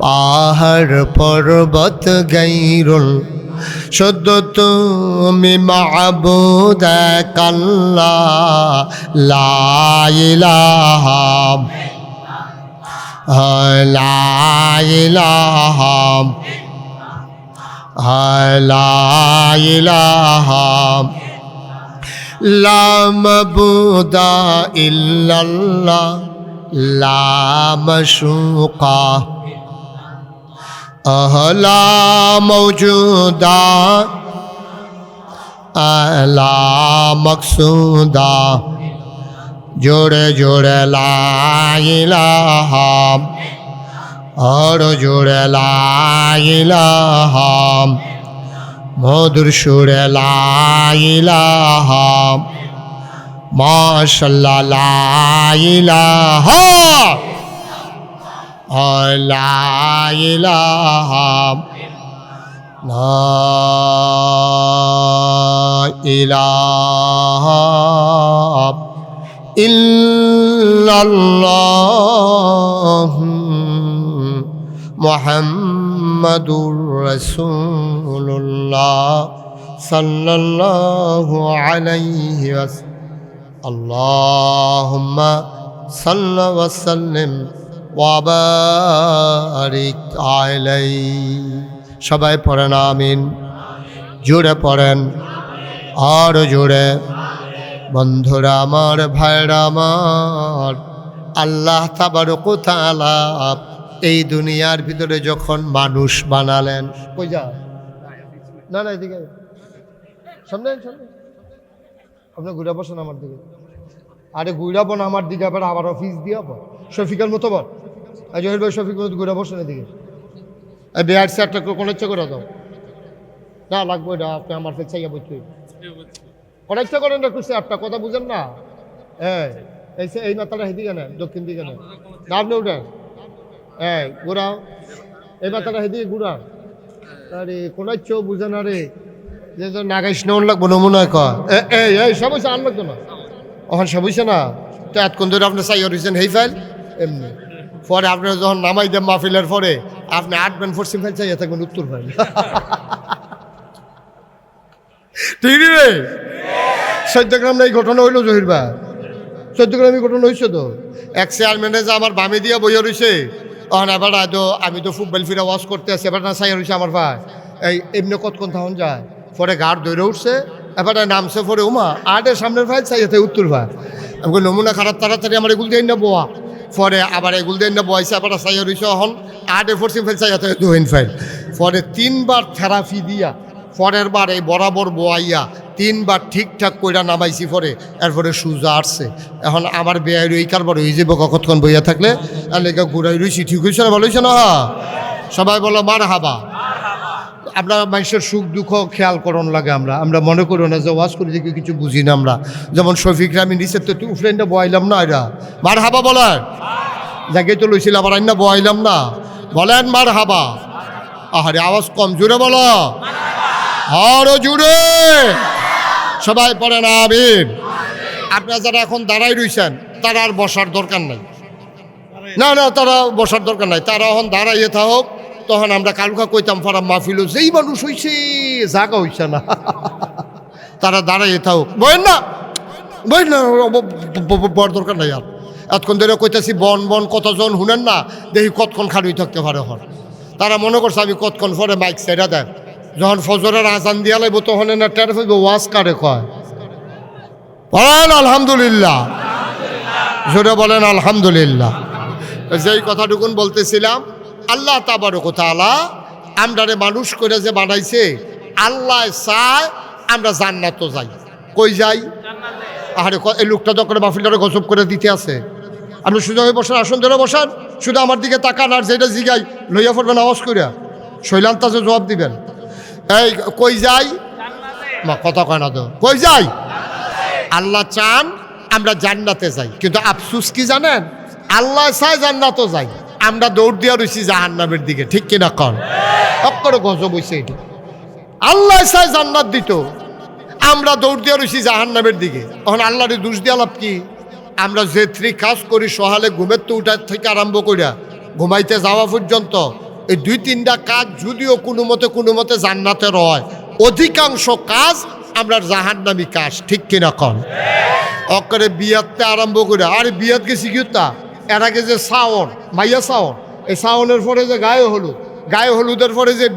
পাহাড় পর্বত গায়রুল শুদ্ধ তুমি মাবুদ এক আল্লাহ লা ইলাহা লা ইলাহা লা ইলাহা লা মাবুদা ইল্লাল্লাহ লা মাশুকা লা মওজুদা লা মকসুদা जोड़े जोड़े ला इलाहा और जोड़े ला इलाहा मधुर सुरे ला इलाहा माशाल्लाह ला इलाहा ला इलाहा ला इलाहा ইল্লাল্লাহ মুহাম্মাদুর রাসূলুল্লাহ সাল্লাল্লাহু আলাইহি ওয়াসাল্লাম আল্লাহুম্মা সাল্লি ওয়া সাল্লিম ওয়া বারিক আলাইহি সবাই পড়েন আমিন জোরে পড়েন আর জোরে বন্ধুরা আমার ভাইরা আমার আল্লাহ তাবারক ওয়া তাআলা এই দুনিয়ার ভিতরে যখন মানুষ বানালেন কই যা না না এদিকে সামনে সামনে আপনি ঘুরে বসেন আমার দিকে আরে ঘুরে বন আমার দিকে আবার অফিস দিয়ে শফিকের মতো বল জহির ভাই শফিকের মতো ঘুরে বসেন এদিকে বিআর স্যারটা কোন ইচ্ছা করে দাও না লাগবে না আপনি আমার কাছে চাইয়া বলতে অনেকটা করেন একটু চেয়ারটা কথা বুঝেন না এই মাথাটা হেদিকে নেন দক্ষিণ দিকে নেন না আপনি উঠেন ঘুরাও এই মাথাটা হেদিকে ঘুরা আরে কোনাচ্ছেও বুঝে না রে যে নাগাইশ নেওয়ার লাগবো নমুনা কয় এই সব হয়েছে আর লাগতো না ওখান সব হয়েছে না তো এতক্ষণ ধরে আপনি চাই হয়েছেন হেই ফাইল এমনি পরে আপনার যখন নামাই দেন মাহফিলের পরে আপনি 8 বেন 4 ফাইল চাইয়া থাকবেন উত্তর ফাইল ঠিক রে 14 গ্রাম এই ঘটনা হইল জহির ভাই 14 গ্রাম এই ঘটনা হয়েছে তো এক চেয়ারম্যানে যে আমার বামে দিয়া বইয়া রয়েছে তখন এবার আমি তো ফুটবল ফিরে ওয়াশ করতে আসি এবার না চাই রয়েছে আমার ভাই এই এমনি কতক্ষণ তখন যায় পরে গাড় দৌড়ে উঠছে এবার নামছে পরে উমা আটের সামনের ভাই চাইতে উত্তর ভাই আমি নমুনা খারাপ তাড়াতাড়ি আমার এগুল দিয়ে না বোয়া পরে আবার এগুল দিয়ে না বোয়াইছে আবার চাইয়া রয়েছে এখন 8 ফাইল চাইতে দুইন ফাইল পরে 3 বার থেরাপি দিয়া পরের বার এই বরাবর বোয়াইয়া 3 বার ঠিকঠাক কইরা নামাইছি পরে এরপরে সুজা আসছে এখন আমার বেয়াই এই কারবার হয়ে যাবো কতক্ষণ বইয়া থাকলে আর লেখা ঘুরাই রয়েছি ঠিক হয়েছে না ভালো হয়েছে না সবাই বলো মার হাবা আপনার মানুষের সুখ দুঃখ খেয়াল করন লাগে আমরা মনে করি না যে ওয়াজ করি যে কিছু বুঝি না আমরা যেমন শফিক রামি নিচের তো ফ্রেন্ডে বয়াইলাম না এরা মার হাবা বলেন যাকে তো লইছিল আবার আইনা বয়াইলাম না বলেন মার হাবা আহারে আওয়াজ কম জোরে বলো আরো জোরে সবাই পড়েন আমিন আপনারা যারা এখন দাঁড়াই রইছেন তারা আর বসার দরকার নাই না তারা বসার দরকার নাই তারা এখন দাঁড়াইয়ে থাক তখন আমরা কালকা কইতাম ফারাম মাহফিল যেই মানুষ হইছে জাগা হইছে না তারা দাঁড়াইয়ে থাক বলেন না বড় দরকার নাই আর এতক্ষণ ধরে কইতাছি বন কতজন শুনেন না দেখি কতক্ষণ খাড়ুই থাকতে পারে এখন তারা মনে করছে আমি কতক্ষণ পরে মাইক সেটা দেন যখন ফজরের আজান দিয়া লাগবো তখন না টের ফেলবো ওয়াজ কারে কয় বলেন আলহামদুলিল্লাহ জোরে বলেন আলহামদুলিল্লাহ যেই কথাটুকুন বলতেছিলাম আল্লাহ তাবারক ওয়া তাআলা আমরারে মানুষ করে যে বানাইছে আল্লাহ চায় আমরা জান্নাতও যাই কই যাই আরে এই লোকটা তো করে মাহফিলটারে গজব করে দিতে আছে আপনি সুযোগ হয়ে বসান আসুন ধরে বসান শুধু আমার দিকে তাকান আর যেটা জিগাই লইয়া পড়বেন আওয়াজ করিয়া শৈলান্তাজে জবাব দিবেন। এই কই যাই মা কথা কয় না তো, কই যাই? আল্লাহ চান আমরা জান্নাতে যাই, কিন্তু আফসুস কি জানেন? আল্লাহ চায় জান্নাতও যাই, আমরা দৌড় দিয়া রয়েছি জাহান্নামের দিকে। ঠিক কিনা কন? অক্ষরে গজব হইছে এটা। আল্লাহ চায় জান্নাত দিত, আমরা দৌড় দিয়া রয়েছি জাহান্নামের দিকে। তখন আল্লাহরে দোষ দিয়া লাভ কি? আমরা যে কাজ করি সহালে ঘুমের তো উঠার থেকে আরম্ভ করিয়া ঘুমাইতে যাওয়া পর্যন্ত, এই 2-3টা কাজ যদিও কোনো মতে জান্নাতের হয়, অধিকাংশ কাজ আমরা জাহান্নামী কাজ। ঠিক কিনা কন? অক্ষরে বিয়াতে আরম্ভ করে, আরে বিয়াত গেছি কি তা এর আগে যে শাওন মাইয়া শাওন, এই শাওনের পরে যে গায়ে হলুদের পরে যে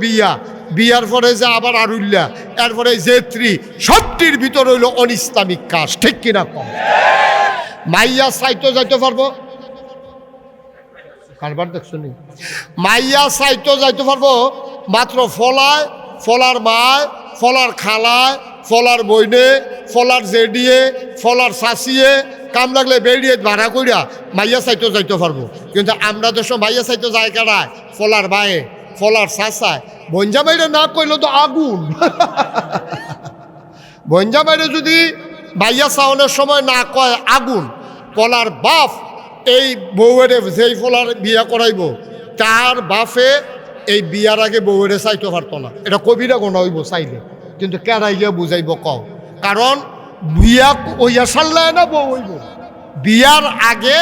বিয়ার পরে যে আবার আরুল্লা, এরপরে জেত্রী, সবটির ভিতর হইল অনিসলামিক কাজ। ঠিক কিনা কম? মাইয়া সাইতো যাইতে পারবো, কারবার দেখছো নি? মাইয়া সাইতো যাইতে পারবো মাত্র ফলার মায়, ফলার খালায়, ফলার বইনে, ফলার জেডিয়ে, ফলার শাসিয়ে, কাম লাগলে বেরিয়ে ভাড়া করিয়া মাইয়া সাইতো যাইতে পারবো। কিন্তু আমরা দেশ মাইয়া সাইতো যায় কারায়? ফলার বায়ে, ফলার শাসায়। বঞ্জা বাইরে না কইলে তো আগুন। বঞ্জা বাইরে যদি মাইয়া সাউনের সময় না কয় আগুন, ফলার বাপ এই বউয়ের যেই ফলার বিয়া করাইব তার বাপে এই বিয়ার আগে বউয়েরে চাইতে পারতো না। এটা কবিরা গোনা হইব চাইলে, কিন্তু কেরাইলে বুঝাইব কও। কারণ বিয়া ওইয়া সাল্লায় না বউ হইব। বিয়ার আগে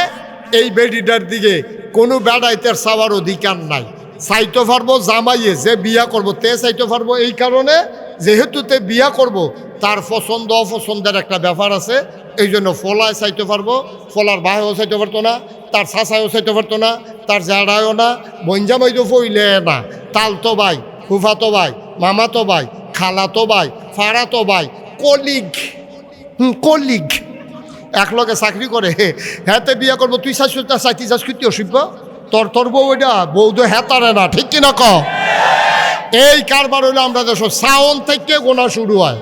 এই বেডিটার দিকে কোনো বেড়াইতের চাওয়ার অধিকার নাই। চাইতে পারবো জামাইয়ে যে বিয়া করব তে চাইতে পারবো, এই কারণে যেহেতু তে বিয়া করব তার পছন্দ অপছন্দের একটা ব্যাপার আছে। এই জন্য ফলায় চাইতে পারবো, ফলার বাহেও চাইতে পারতো না, তার শাসায়ও চাইতে পারতো না, তার জাড়ায়ও না, বঞ্জামাই তো ফইলে না, তালতো ভাই, ফুফাতো ভাই, মামাতো ভাই, খালাতো ভাই, ফাড়াতো ভাই, কলিগ একলগে চাকরি করে, হ্যাঁতে বিয়া করবো। তুই চাইতে চাস কি অসিব্য তোর বউ, এটা বউ তো হ্যাঁ না। ঠিক কিনা ক? এই কারবার হইলো আমরা দেশ সাউন থেকে গোনা শুরু হয়।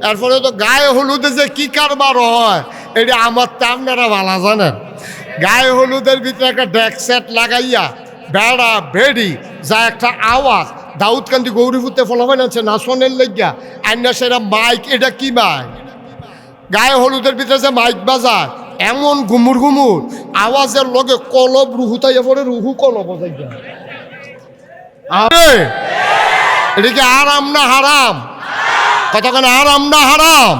এরপরে তো গায়ে হলুদে যে কি কারবার হয় এটা আমার তো আপনারা ভালো জানেন। গায়ে হলুদের ভিতরে একটা ডেক সেট লাগাইয়া বেড়া বেড়ি যা একটা আওয়াজ, দাউদকান্দি গৌরীপুরতে ফলাফল আছে নাচনের লেগিয়া আইনা সেরা মাইক, এটা কি মাইক? গায়ে হলুদের ভিতরে যে মাইক বাজায় এমন ঘুমুর আওয়াজের লগে কলব রুহুতাইয়া পরে, রুহু কলব বাজাইয়া। এটা কি আরাম না হারাম? কতক্ষণ আরাম না হারাম?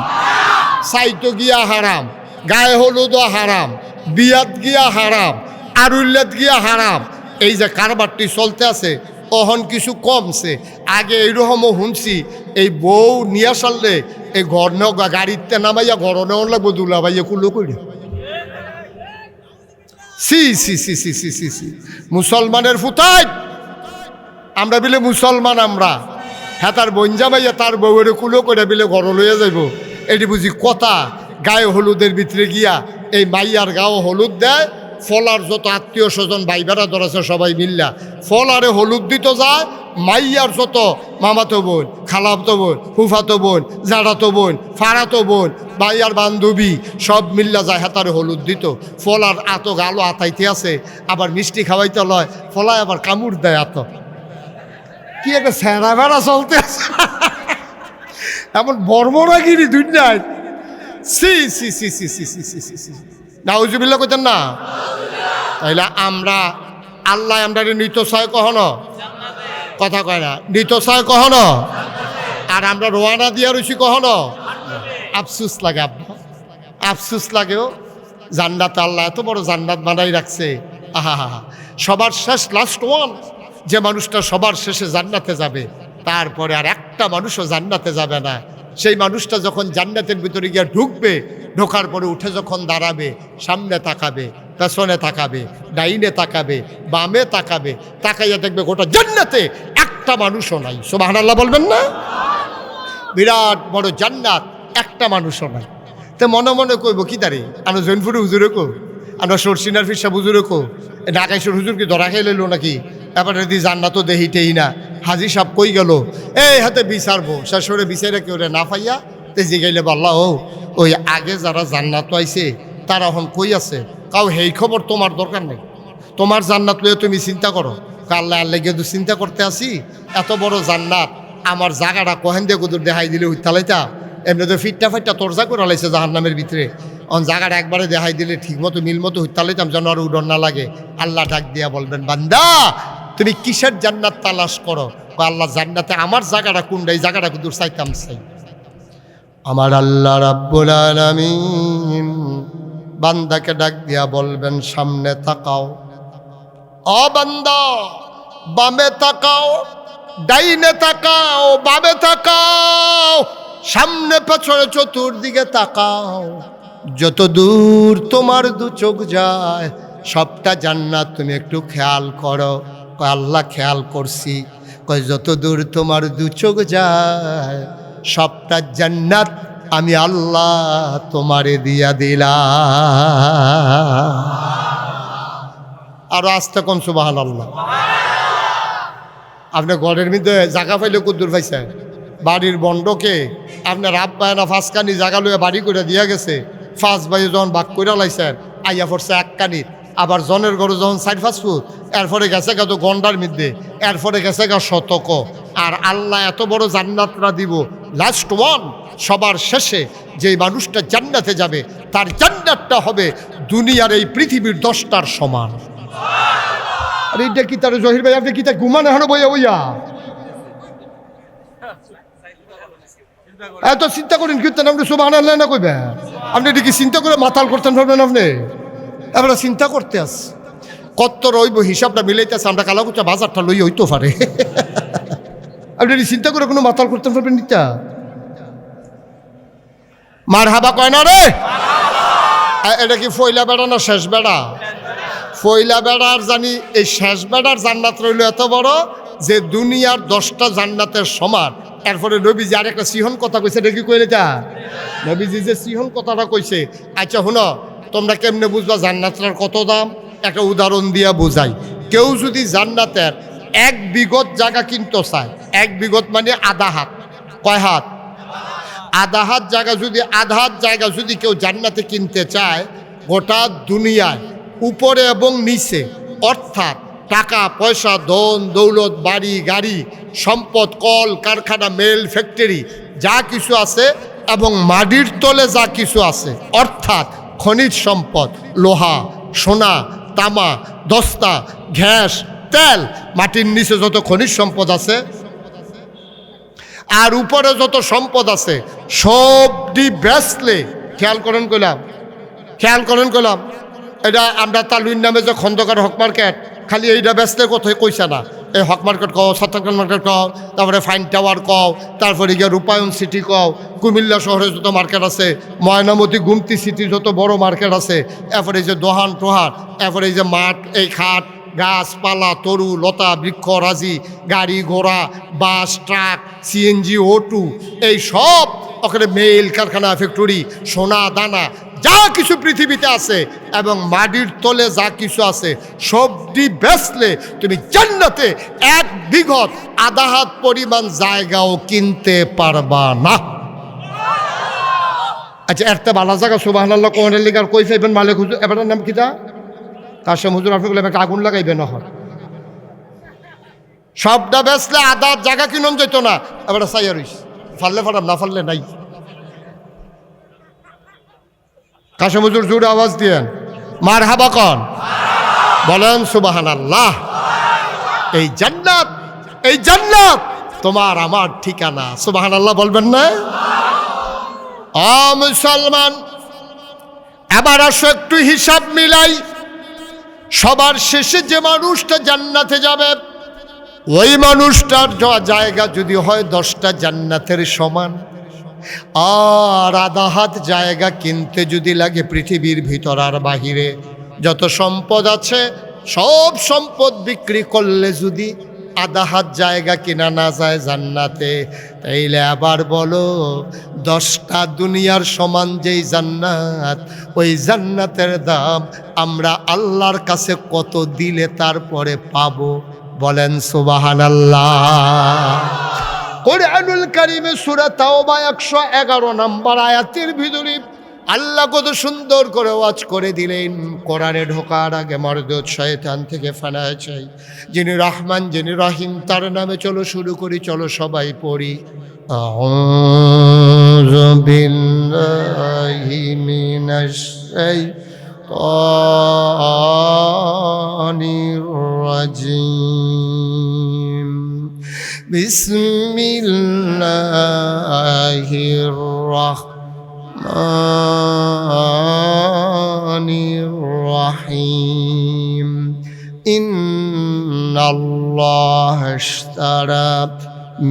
সাইতো গিয়া হারাম, গায়ে হলুদও হারাম, বিয়াত গিয়া হারাম, আরুল্লাত গিয়া হারাম। এই যে কারবারটি চলতে আছে অহন কিছু কমছে। আগে এইরকমও শুনছি এই বউ নিয়ে সারলে এই ঘর নেও গাড়িতে নামাইয়া ঘর নেওয়ার লাগবো দুলা ভাইয়া কুলো করি। সি সি সি সি সি সি সি মুসলমানের ফুতাই আমরা বিলে মুসলমান, আমরা হ্যাঁ তার বঞ্জা ভাইয়া তার বউয়ের কুলো করে বিলে ঘর লইয়া যাইব। এটি বুঝি কথা? গায়ে হলুদের ভিতরে গিয়া এই মাইয়ার গাও হলুদ দেয়, ফলার যত আত্মীয় স্বজন ভাই বেড়াদর আছে সবাই মিল্লা ফলারে হলুদ দিত যায়। মাইয়ার যত মামাতো বোন, খালাতো বোন, ফুফাতো বোন, জাড়াতো বোন, ফাড়াতো বোন, মাইয়ার বান্ধবী সব মিল্লা যায় হাতারে হলুদ দিত। ফলার আত গালো আতাইতে আছে, আবার মিষ্টি খাওয়াইতে লয়, ফলায় আবার কামড় দেয় আত। কি একটা স্যারা বেড়া চলতে আছে এমন বর্বরাগিরি দুনিয়ায়। সি সি সি সি সি সি সি সি সি নাউজুবিল্লাহ কইতেন না? তাইলে আমরা আল্লাহ আমরা নিতসায় কখনো কথা কয় না, নিতসায় কখনো, আর আমরা রোয়ানা দিয়া রয়েছি কখনো। আফসুস লাগে আব্বা, আফসুস লাগেও। জান্নাত আল্লাহ এত বড় জান্নাত বানাই রাখছে। আহা হা হা, সবার শেষ লাস্ট ওয়ান, যে মানুষটা সবার শেষে জান্নাতে যাবে তারপরে আর একটা মানুষও জান্নাতে যাবে না। সেই মানুষটা যখন জান্নাতের ভিতরে গিয়ে ঢুকবে, ঢোকার পরে উঠে যখন দাঁড়াবে, সামনে তাকাবে, পেছনে তাকাবে, ডাইনে তাকাবে, বামে তাকাবে, তাকাইয়া দেখবে গোটা জান্নাতে একটা মানুষও নাই। সুবহানাল্লাহ বলবেন না? বিরাট বড় জান্নাত, একটা মানুষও নাই। তো মনে মনে কইব কি দাঁড়ি আমরা জৈনপুরে হুজুরে কো, আমরা সরসিনার ফিরসা হুজুরে কো, ঢাকাইশ্বর হুজুর কি ধরা খাই লইল নাকি? এবার যদি জান্নাতও দেহিটেই না, হাজি সাহেব কই গেল, এই হাতে বিচারবো, শেষরে বিচারে কেউ না পাইয়া তে জিগাইলে বললা ও ওই আগে যারা জান্নাত আইছে তারা এখন কই আছে? কাউ হেই খবর তোমার দরকার নেই, তোমার জান্নাত লইয়া তুমি চিন্তা করো। আল্লাহ আল্লাহ গিয়ে তো চিন্তা করতে আসি, এত বড় জান্নাত আমার জায়গাটা কহেন দিয়ে কুদুর দেখাই দিলে উত্তালাইতা, এমনি তো ফিটটা ফাইটটা তোরজা করে লাইছে জাহান্নামের ভিতরে। জায়গাটা একবারে দেখাই দিলে ঠিক মতো মিল মতো উত্তালাইতাম যেন আর উডর না লাগে। আল্লাহ ডাক দিয়া বলবেন, বান্দা তুমি কিসের জান্নাত তালাশ করো? আল্লাহ জান্নাতে আমার জায়গাটা কোনটা, এই জায়গাটা কুদুর চাইতাম চাই। আমার আল্লাহ রাব্বুল আলামিন বান্দাকে ডাক দিয়া বলবেন, সামনে তাকাও। ও বান্দা, বামে তাকাও, ডাইনে তাকাও, বামে তাকাও, সামনে পেছনে চতুর্দিকে তাকাও। যত দূর তোমার দু চোখ যায় সবটা জান্নাত, তুমি একটু খেয়াল করো। কয় আল্লাহ খেয়াল করছি। কয় যত দূর তোমার দু চোখ যায় সবটা জান্নাত আমি আল্লাহ তোমারে দিয়া দিলাম। আর আস্তে কোন সুবহানাল্লাহ। আপনি ঘরের মধ্যে জায়গা পাইলে কুদ্দুর পাইছে, বাড়ির বন্ডকে আপনার আব্বায় না ফাঁসকানি জায়গা লইয়া বাড়ি করে দিয়া গেছে। ফাঁস ভাই যখন বাক করে লাইছেন আইয়া পড়ছে এক কানির, আবার জনের গরু যখন 4-5 ফুট, এরপরে গেছে গা তো গন্ডার মধ্যে, এরপরে গেছে গা শতক। আর আল্লাহ এত বড় জান্নাতরা দিব, লাস্ট ওয়ান সবার শেষে যেই মানুষটা জান্নাতে যাবে তার জান্নাতটা হবে দুনিয়ার এই পৃথিবীর 10টার সমান। আর এইটা কি তার জহির ভাই, আপনি কি তা ঘুমান এখনো বইয়া বইয়া এত চিন্তা করেন কীর্তন? আপনি সুবহানাল্লাহ না কইবেন? আপনি এটা কি চিন্তা করে মাতাল করতেন ভাবলেন? আপনি এবার চিন্তা করতে আস কত রইব, হিসাবটা মিলাইতেছে। আমরা কালাকুচা বাজারটা লই হইতে পারে। আপনি এটি চিন্তা করে কোনো মাতাল করতে পারবেন নিতা? মার হাবা কয় না রে? এটা কি ফয়লা বেড়া না শেষ বেড়া? ফয়লা বেড়ার জানি এই শেষ বেড়ার জান্নাত রইল এত বড় যে দুনিয়ার 10টা জান্নাতের সমান। এরপরে নবীজি আর একটা সিহন কথা কইছে, এটা কি কইলে তা? নবীজি যে সিহন কথাটা কইছে, আচ্ছা শুনো, তোমরা কেমনে বুঝবা জান্নাতের কত দাম? একটা উদাহরণ দিয়া বোঝাই। কেউ যদি জান্নাতের 1 বিঘত জায়গা কিনতে চায়, 1 বিঘত মানে আধা হাত, কয় হাত? আধা হাত জায়গা। যদি আধা হাত জায়গা যদি কেউ জান্নাতে কিনতে চায়, গোটা দুনিয়ায় উপরে এবং নিচে, অর্থাৎ টাকা পয়সা, ধন দৌলত, বাড়ি গাড়ি, সম্পদ, কল কারখানা, মেল ফ্যাক্টরি যা কিছু আছে এবং মাটির তলে যা কিছু আছে, অর্থাৎ খনিজ সম্পদ, লোহা, সোনা, তামা, দস্তা, গ্যাস, তেল, মাটির নিচে যত খনিজ সম্পদ আছে আর উপরে যত সম্পদ আছে সবটি বেচলে, খেয়াল করেন কইলাম, খেয়াল করেন কইলাম, এটা আমরা তালুইন নামে যে খন্দকার হক মার্কেট, খালি এইটা বেচলে কোথায় কইছে না। এই হক মার্কেট কও, সাত্তারকান মার্কেট কও, তারপরে ফাইন টাওয়ার কও, তারপরে গিয়ে রূপায়ণ সিটি কও, কুমিল্লা শহরে যত মার্কেট আছে, ময়নামতি গুমতি সিটি যত বড় মার্কেট আছে, এরপরে এই যে দোহান টোহান, এরপরে এই যে মাঠ, এই খাট, গাছপালা, তরু লতা, বৃক্ষ রাজি, গাড়ি ঘোড়া, বাস, ট্রাক, সিএনজি, O2, এই সব ওখানে মেল কারখানা, ফ্যাক্টরি, সোনা দানা যা কিছু পৃথিবীতে আছে এবং মাটির তলে যা কিছু আছে সবটি বেচলে তুমি জান্নাতে 1 বিঘত আধা হাত পরিমাণ জায়গাও কিনতে পারবা না। আচ্ছা, একটা ভালো জায়গা সুবহানাল্লাহ কোহের লিগার কই চাইবেন মালিক হুজুর, এবারের নাম কিটা? কাশেম হুজুর, আপনি বলে আগুন লাগাইবেন না? সবটা বেচলে আধা হাত জায়গা কিনুন যেত না। এবারে চাইয়া রইস, ফাললে ফাটাম, না ফাললে নাই। কাশেম হুজুর জোরে আওয়াজ দিয়েন, মারহাবা কন, বলেন সুবহানাল্লাহ। এই জান্নাত, এই জান্নাত তোমার আমার ঠিকানা। সুবহানাল্লাহ বলবেন না? ও মুসলমান, এবার আসো একটু হিসাব মিলাই। সবার শেষে যে মানুষটা জান্নাতে যাবে ওই মানুষটার জায়গা যদি হয় 10টা জান্নাতের সমান, আর আধা হাত জায়গা কিনতে যদি লাগে পৃথিবীর ভিতর আর বাহিরে যত সম্পদ আছে সব সম্পদ বিক্রি করলে যদি আধা হাত জায়গা কিনা না যায় জান্নাতে, তাইলে আবার বলো 10টা দুনিয়ার সমান যেই জান্নাত, ওই জান্নাতের দাম আমরা আল্লাহর কাছে কত দিলে তারপরে পাবো? বলেন সুবহানাল্লাহ। কুরআনুল কারীমে সূরা তাওবা 111 নম্বর আয়াতের ভিতরে আল্লাহ কত সুন্দর করে ওয়াজ করে দিলেন। কোরআনে ঢোকার আগে মরদুদ শয়তান থেকে ফানা চাই। যিনি রহমান, যিনি রহিম, তার নামে চলো শুরু করি, চলো সবাই পড়ি। আউযু বিল্লাহি মিনাশ শাইতানির রাজিম। বিসমিল্লাহির রাহমানির রাহিম। ইন্নাল্লাহা ইশতারা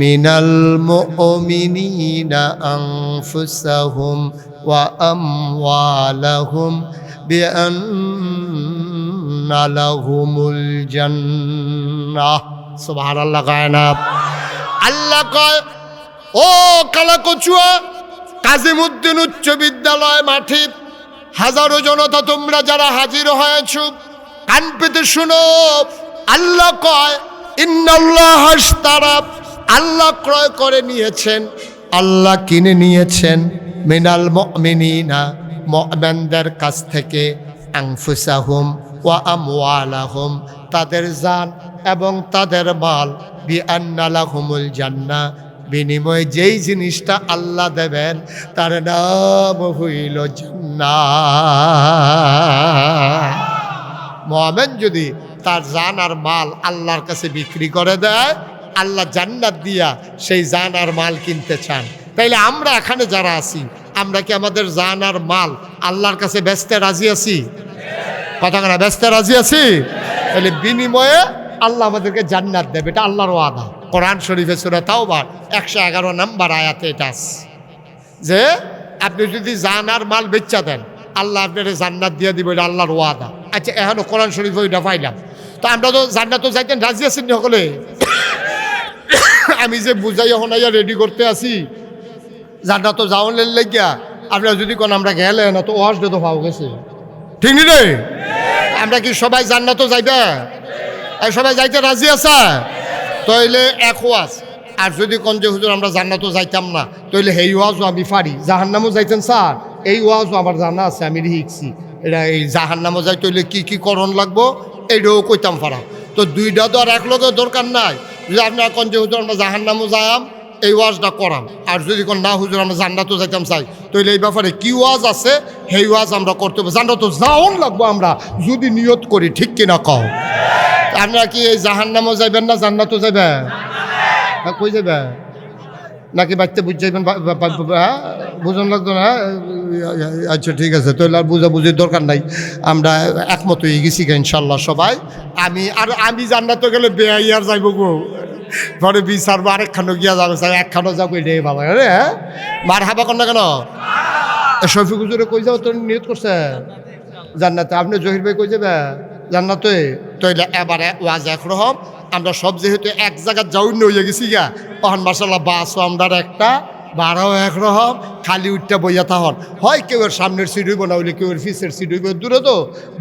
মিনাল মুমিনিনা আনফুসাহুম ওয়া আমওয়ালাহুম বিআন্না লাহুমুল জান্নাহ। সুবহানাল্লাহ। গায়না আল্লাহ কয়, ও কালাকচুয়া কাজিমউদ্দিন উচ্চ বিদ্যালয় মাঠে হাজারো জনতা, তোমরা যারা হাজির হয়েছ কান পেতে শুনো। আল্লাহ কয়, ইন্নাল্লাহ ইশতারা, আল্লাহ ক্রয় করে নিয়েছেন, আল্লাহ কিনে নিয়েছেন মিনাল মুমিনিনা, মুমিনদের কাছ থেকে, আনফুসাহুম ওয়া আমওয়ালাহুম, তাদের জান এবং তাদের মাল, বিআন্না লাহুমুল জান্নাহ, বিনিময়ে যেই জিনিসটা আল্লাহ দেবেন তার নাম হইল জান্নাত। মুমিন যদি তার জান আর মাল আল্লাহর কাছে বিক্রি করে দেয়, আল্লাহ জান্নাত দিয়া সেই জান আর মাল কিনতে চান। তাইলে আমরা এখানে যারা আছি, আমরা কি আমাদের জান আর মাল আল্লাহর কাছে বেচতে রাজি আছি? কথা না, বেচতে রাজি আছি? তাহলে বিনিময়ে আল্লাহ আমাদেরকে জান্নাত দেবে, এটা আল্লাহর ওয়াদা। কোরআন শরীফে সূরা তাওবার 111 নম্বর আয়াতে এটা আছে যে আপনি যদি জান আর মাল বেচা দেন, আল্লাহ আপনার জান্নাত দিয়ে দিবে, এটা আল্লাহর ওয়াদা। আচ্ছা, এখনো কোরআন শরীফে ওইটা পাইলাম। তো আমরা তো জান্নাত তো যাইতেন রাজি আছেন সকলে? আমি যে বুঝাইয়া হনাইয়া রেডি করতে আসি জান্নাত তো যাওয়ার লাগিয়া, আপনারা যদি কোন আমরা গেলে না তো ওয়াজ তো পাও গেছে, ঠিক নি রে? আমরা কি সবাই জান্নাত যাইবে? সবাই যাইতে রাজি আছে? তাইলে এক ওয়াজ। আর যদি কোন যে হুজুর আমরা জান্নাতও যাইতাম না, তাইলে এই ওয়াজও আমি পারি। জাহান্নামও যাইতেন স্যার, এই ওয়াজও আমার জানা আছে, আমি শিখছি। এটা এই জাহান্নামও যাই তাইলে কি কি করণ লাগবো এইটাও কইতাম পারা। তো দুইটা তো আর এক লগে দরকার নাই। যদি আপনার কোন যে হুজুর আমরা জাহান্নামও যাইম, এই ওয়াজটা করাম। আর যদি কোন না হুজুর আমরা জান্নাতও যাইতাম চাই, তাইলে এই ব্যাপারে কি ওয়াজ আছে সেই ওয়াজ আমরা করতে হবে। জান্নাতও যাওন লাগবো আমরা যদি নিয়ত করি, ঠিক কিনা কও? আপনারা কি এই জাহান্নামও যাইবেন না জান্নাতও যাবেন? কই যাবে নাকি বাচ্চা বুঝ যাইবেন? বুঝন লাগতো না? আচ্ছা ঠিক আছে, তাহলে আর বুঝাবুঝির দরকার নাই, আমরা একমত হয়ে গেছি ইনশাল্লাহ সবাই। আমি জান্নাতে গেলে বেআইয়ার যাইব গো, পরে বিচার বা আরেকখানো গিয়া যাবে, একখানো যাবো, এটাই ভালো। হ্যাঁ, মার হাবা কর না কেন? শফিক হুজুরে কই যাবো তোর নিয়ত করছে জান্নাতে? আপনি জহির ভাই কই যাবে জান্নাতে? তাইলে এবারে ওয়াজ একরকম, আমরা সব যেহেতু এক জায়গায় যাওয়ার হয়ে গেছি গা, তখন মাশাআল্লাহ বাসও আমরা একটা, ভাড়াও একরকম, খালি উঠটা বইয়া থাহন হয়। কেউ এর সামনের সিট হইব না হইলে কেউ এর পিছের সিট হইব, দূরে তো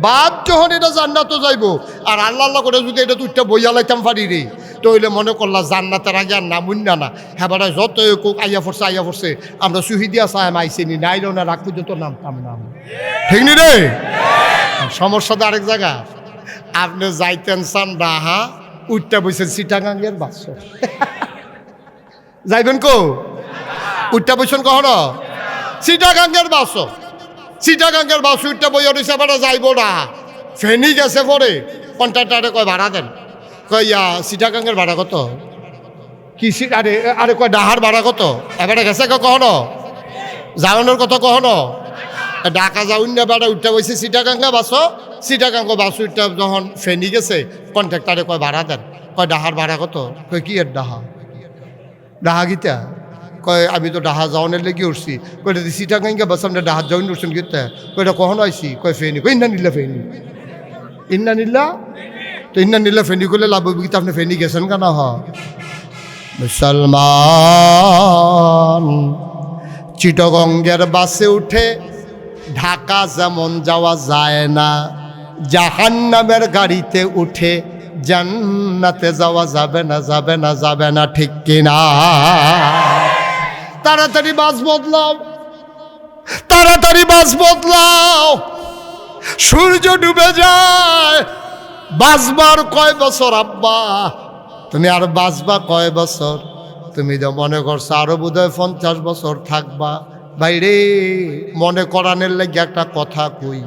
বাদ যখন এটা জান্নাতও যাইব। আর আল্লাহ করে যদি এটা উঠটা বইয়া লাইতাম পারি রে, তো হইলে মনে করলা জান্নাতের আগে আর নামুন না। হ্যাঁ বারা যত কোক আইয়া পড়ছে, আমরা সুহিদিয়া সাহেব আইসিনি, নাইলেও না রাখ পর্যন্ত নামতাম না, ঠিক নি রে? সমস্যাটা আরেক জায়গা। আপনি যাইতেন চান রাহা, উঠটা বইছেন চিটাগাঙ্গের বাস, যাইবেন কো? উঠটা বইছেন কখনো? চিটাগাঙ্গের বাস, চিটাগাঙ্গের বাস উঠটা বইয়া রয়েছে, আবার যাইব না। ফেনি গেছে পরে কন্ট্রাক্টারে কয় ভাড়া দেন, কয় চিটাগাঙ্গের ভাড়া কত? কি আরে আরে কয় ডাহার ভাড়া কত? এবারে গেছে কখনো? যাওয়ানোর কথা কখনো? ঢাকা যাউন না বেড়া উঠটা বইছে চিটাগাঙ্গা বাসো, চিটাগাঙ্গ বাস উঠটা যখন ফেনি গেছে কন্ট্রাক্টারে কয় ভাড়া দেন, কয় ডাহার ভাড়া কত? কয় কি এর ডাহা? ডাহা গীতা? কয় আমি তো ডাহা যাওয়ানের লেগে উঠছি। কয়টা চিটাগাঙ্গা বাস আপনি ডাহার যাওয়ান উঠছেন গীতা? কয়টা কখনো আইসি? কয় ফেনি। কয় ইন্না নিল্লা ফেনি, ইন্না নিল্লা। তো ইন্না নিল্লা ফেনি করলে লাভ গীতা, আপনি ফেনি গেছেন কেন? হ মুসলমান চিটাগঙ্গের বাসে উঠে ঢাকা যেমন যাওয়া যায় না, জাহান্নামের গাড়িতে উঠে জান্নাতে যাওয়া যাবে না, যাবে না, যাবে না, ঠিক কিনা? তাড়াতাড়ি বাস বদলাও, তাড়াতাড়ি বাস বদলাও, সূর্য ডুবে যায়। বাঁচবার কয় বছর আব্বা? তুমি আর বাঁচবা কয় বছর? তুমি তো মনে করছো আরো বোধহয় 50 বছর থাকবা। বাইরে মনে করানোর লাগে একটা কথা কই,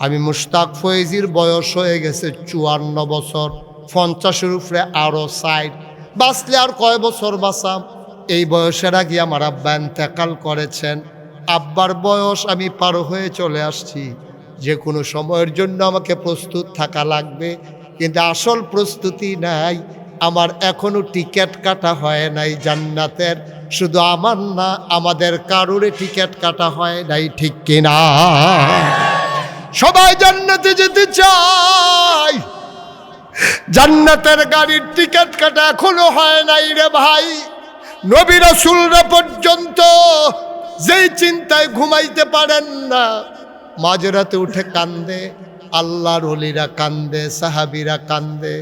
আমি মুশতাক ফয়েজির বয়স হয়ে গেছে 54 বছর, 50-এর উপরে আরো 60। বাঁচলে আর কয় বছর বাঁচাম? এই বয়সের আগে আমার আব্বা ইন্তেকাল করেছেন। আব্বার বয়স আমি পার হয়ে চলে আসছি। যে কোনো সময়ের জন্য আমাকে প্রস্তুত থাকা লাগবে, কিন্তু আসল প্রস্তুতি নাই আমার। এখনো টিকিট কাটা হয় নাই জান্নাতের। শুধু আমার না, আমাদের কারোরে টিকিট কাটা হয় নাই, ঠিক কিনা? সবাই জান্নাতে যেতে চায়, জান্নাতের গাড়ির টিকিট কাটা এখনো হয় নাই রে ভাই। নবী রাসূলরা পর্যন্ত যেই চিন্তায় ঘুমাইতে পারেন না, মাঝরাতে উঠে কান্দে, আল্লাহর ওলিরা কান্দে, সাহাবীরা কান্দে।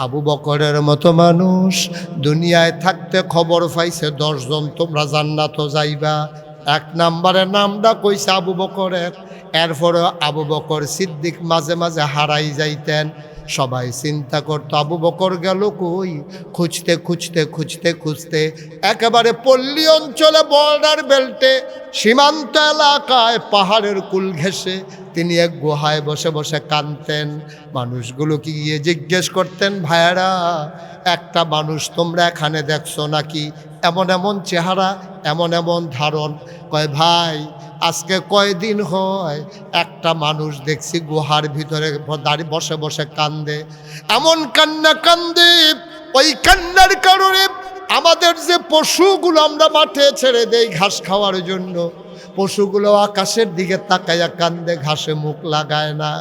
আবু বকরের মতো মানুষ দুনিয়ায় থাকতে খবর পাইছে 10 জন তোমরা জান্নাতে যাইবা। 1 নম্বরের নামটা কইছে আবু বকরের। এরপরে আবু বকর সিদ্দিক মাঝে মাঝে হারাই যাইতেন। সবাই চিন্তা করতো আবু বকর গেল কই। খুঁজতে খুঁজতে খুঁজতে খুঁজতে একেবারে পল্লী অঞ্চলে, বর্ডার বেল্টে, সীমান্ত এলাকায়, পাহাড়ের কুল ঘেঁষে তিনি এক গুহায় বসে বসে কাঁদতেন। মানুষগুলোকে গিয়ে জিজ্ঞেস করতেন, ভাইয়ারা একটা মানুষ তোমরা এখানে দেখছো নাকি? এমন এমন চেহারা, এমন এমন ধারণ। কয় ভাই আজকে কয়দিন হয় একটা মানুষ দেখছি গুহার ভিতরে দাঁড়িয়ে বসে বসে কান্দে। এমন কান্না কান্দে, ওই কান্নার কারণে আমাদের যে পশুগুলো আমরা মাঠে ছেড়ে দেই ঘাস খাওয়ার জন্য, পশুগুলো আকাশের দিকে তাকাইয়া কান্দে, ঘাসে মুখ লাগায় না।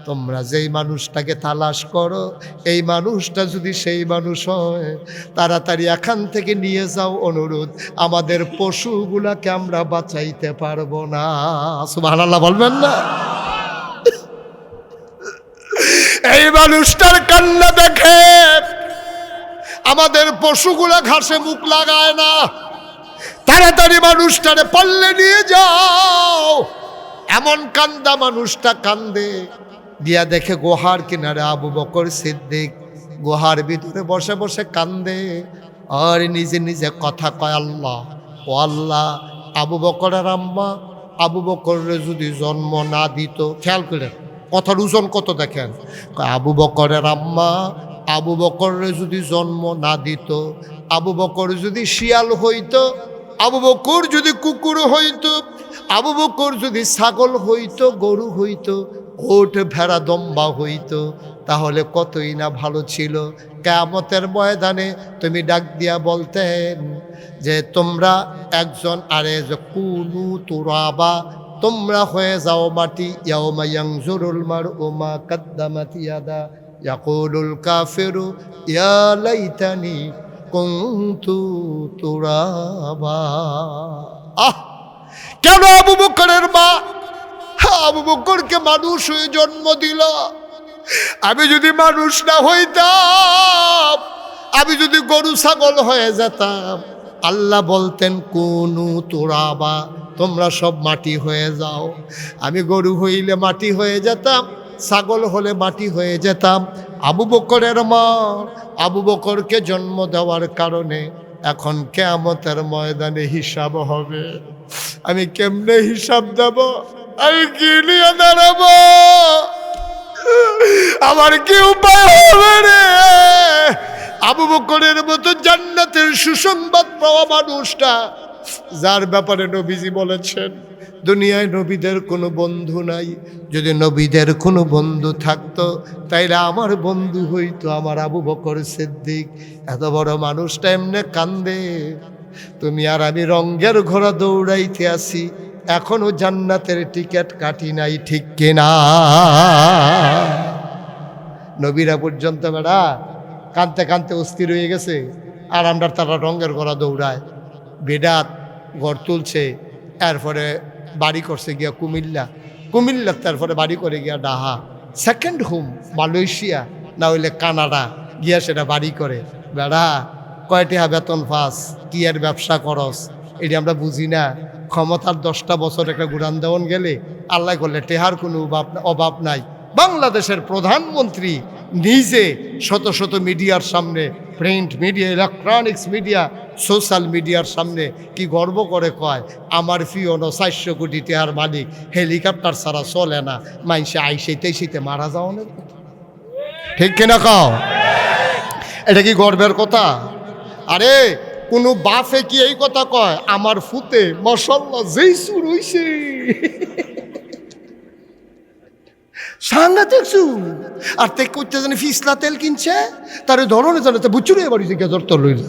তোমরা যেই মানুষটাকে তালাশ করো, এই মানুষটা যদি সেই মানুষ হয়, তাড়াতাড়ি এখান থেকে নিয়ে যাও, অনুরোধ। আমাদের পশুগুলাকে আমরা বাঁচাইতে পারবো না। সুবহানাল্লাহ বলবেন না? এই মানুষটার কান্না দেখে আমাদের পশুগুলা ঘাসে মুখ লাগায় না। তাড়াতাড়ি মানুষটারে পাল্লে নিয়ে যাও। এমন কান্দা মানুষটা কান্দে। দিয়া দেখে গুহার কিনারে আবু বকর সিদ্দিক গুহার ভিতরে বসে বসে কান্দে আর নিজে নিজে কথা কয়, আল্লাহ ও আল্লাহ, আবু বকরের আম্মা আবু বকরের যদি জন্ম না দিত, খেয়াল করে কথার ওজন কত দেখেন, আবু বকরের আম্মা আবু বকরের যদি জন্ম না দিত, আবু বকর যদি শিয়াল হইতো, আবু বকর যদি কুকুর হইতো, আবু বকর যদি ছাগল হইতো, গরু হইতো, ওট ভেড়া দম্বা হইতো, তাহলে কতই না ভালো ছিল। কিয়ামতের ময়দানে তুমি ডাক দিয়া বলতেন যে তোমরা একজন আরে যে কুনু তুরাবা, তোমরা হয়ে যাও মাটি। ইয়াউমা ইয়ানজুরুল মারউ মা কাদ্দামাত ইয়াদা ইয়াকুলুল কাফিরু ইয়া লাইতানি কুনতু তুরাবা। কেন আবু বকরের মা আবু বকরকে মানুষ হয়ে জন্ম দিল? আমি যদি মানুষ না হইতাম, আমি যদি গরু ছাগল হয়ে যেতাম, আল্লাহ বলতেন কুনু তুরাবা, তোমরা সব মাটি হয়ে যাও। আমি গরু হইলে মাটি হয়ে যেতাম, ছাগল হলে মাটি হয়ে যেতাম। আবু বকরের মা আবু বকরকে জন্ম দেওয়ার কারণে এখন কিয়ামতের ময়দানে হিসাব হবে। আমি কেমনে হিসাব দেব? আমি কি নিয়ে দাঁড়াবো? আমার কি উপায় হবে রে? আবু বকরের মতো জান্নাতের সুসংবাদ পাওয়া মানুষটা, যার ব্যাপারে নবীজি বলেছেন দুনিয়ায় নবীদের কোনো বন্ধু নাই। যদি নবীদের কোনো বন্ধু থাকতো তাইলে আমার বন্ধু হইতো আমার আবু বকর সিদ্দিক। এত বড় মানুষটা এমনে কান্দে, তুমি আর আমি রঙের ঘোড়া দৌড়াইতে আসি, এখনো জান্নাতের টিকিট কাটি নাই, ঠিক কিনা? নবীরা পর্যন্ত বেড়া কানতে কানতে অস্থির হয়ে গেছে, আর আমরা তারা রঙের ঘোড়া দৌড়ায়। বেদাত ঘর তুলছে, এরপরে বাড়ি করছে গিয়া কুমিল্লা, তারপরে বাড়ি করে গিয়া ডাহা, সেকেন্ড হোম মালয়েশিয়া, না হইলে কানাডা গিয়া সেটা বাড়ি করে। বেড়া কয়টা বেতন পাস, কি আর ব্যবসা করস, এটি আমরা বুঝি না। ক্ষমতার 10টা বছর একটা গুড়ান দেওয়ান গেলে আল্লাহ করলে টেহার কোনো অভাব নাই। বাংলাদেশের প্রধানমন্ত্রী নিজে শত শত মিডিয়ার সামনে, print media, electronics media, social মিডিয়ার সামনে কি গর্ব করে কয়, আমার ফিওনো 400 কোটি টেহার মালিক, হেলিকপ্টার ছাড়া চলে না, মাইসে আইসেতে মারা যাও না। ঠিক কিনা কও? এটা কি গর্বের কথা? আরে কোনো বাপে কি এই কথা কয়, আমার ফুতে মাশাআল্লাহ যেই সুর হইছে, সাংঘাতিক সুর, আর তে করতে জানি ফিসলা তেল কিনছে, তার ধরনে জানে তো বুচুরে বাড়ি থেকে জর্তর লইল।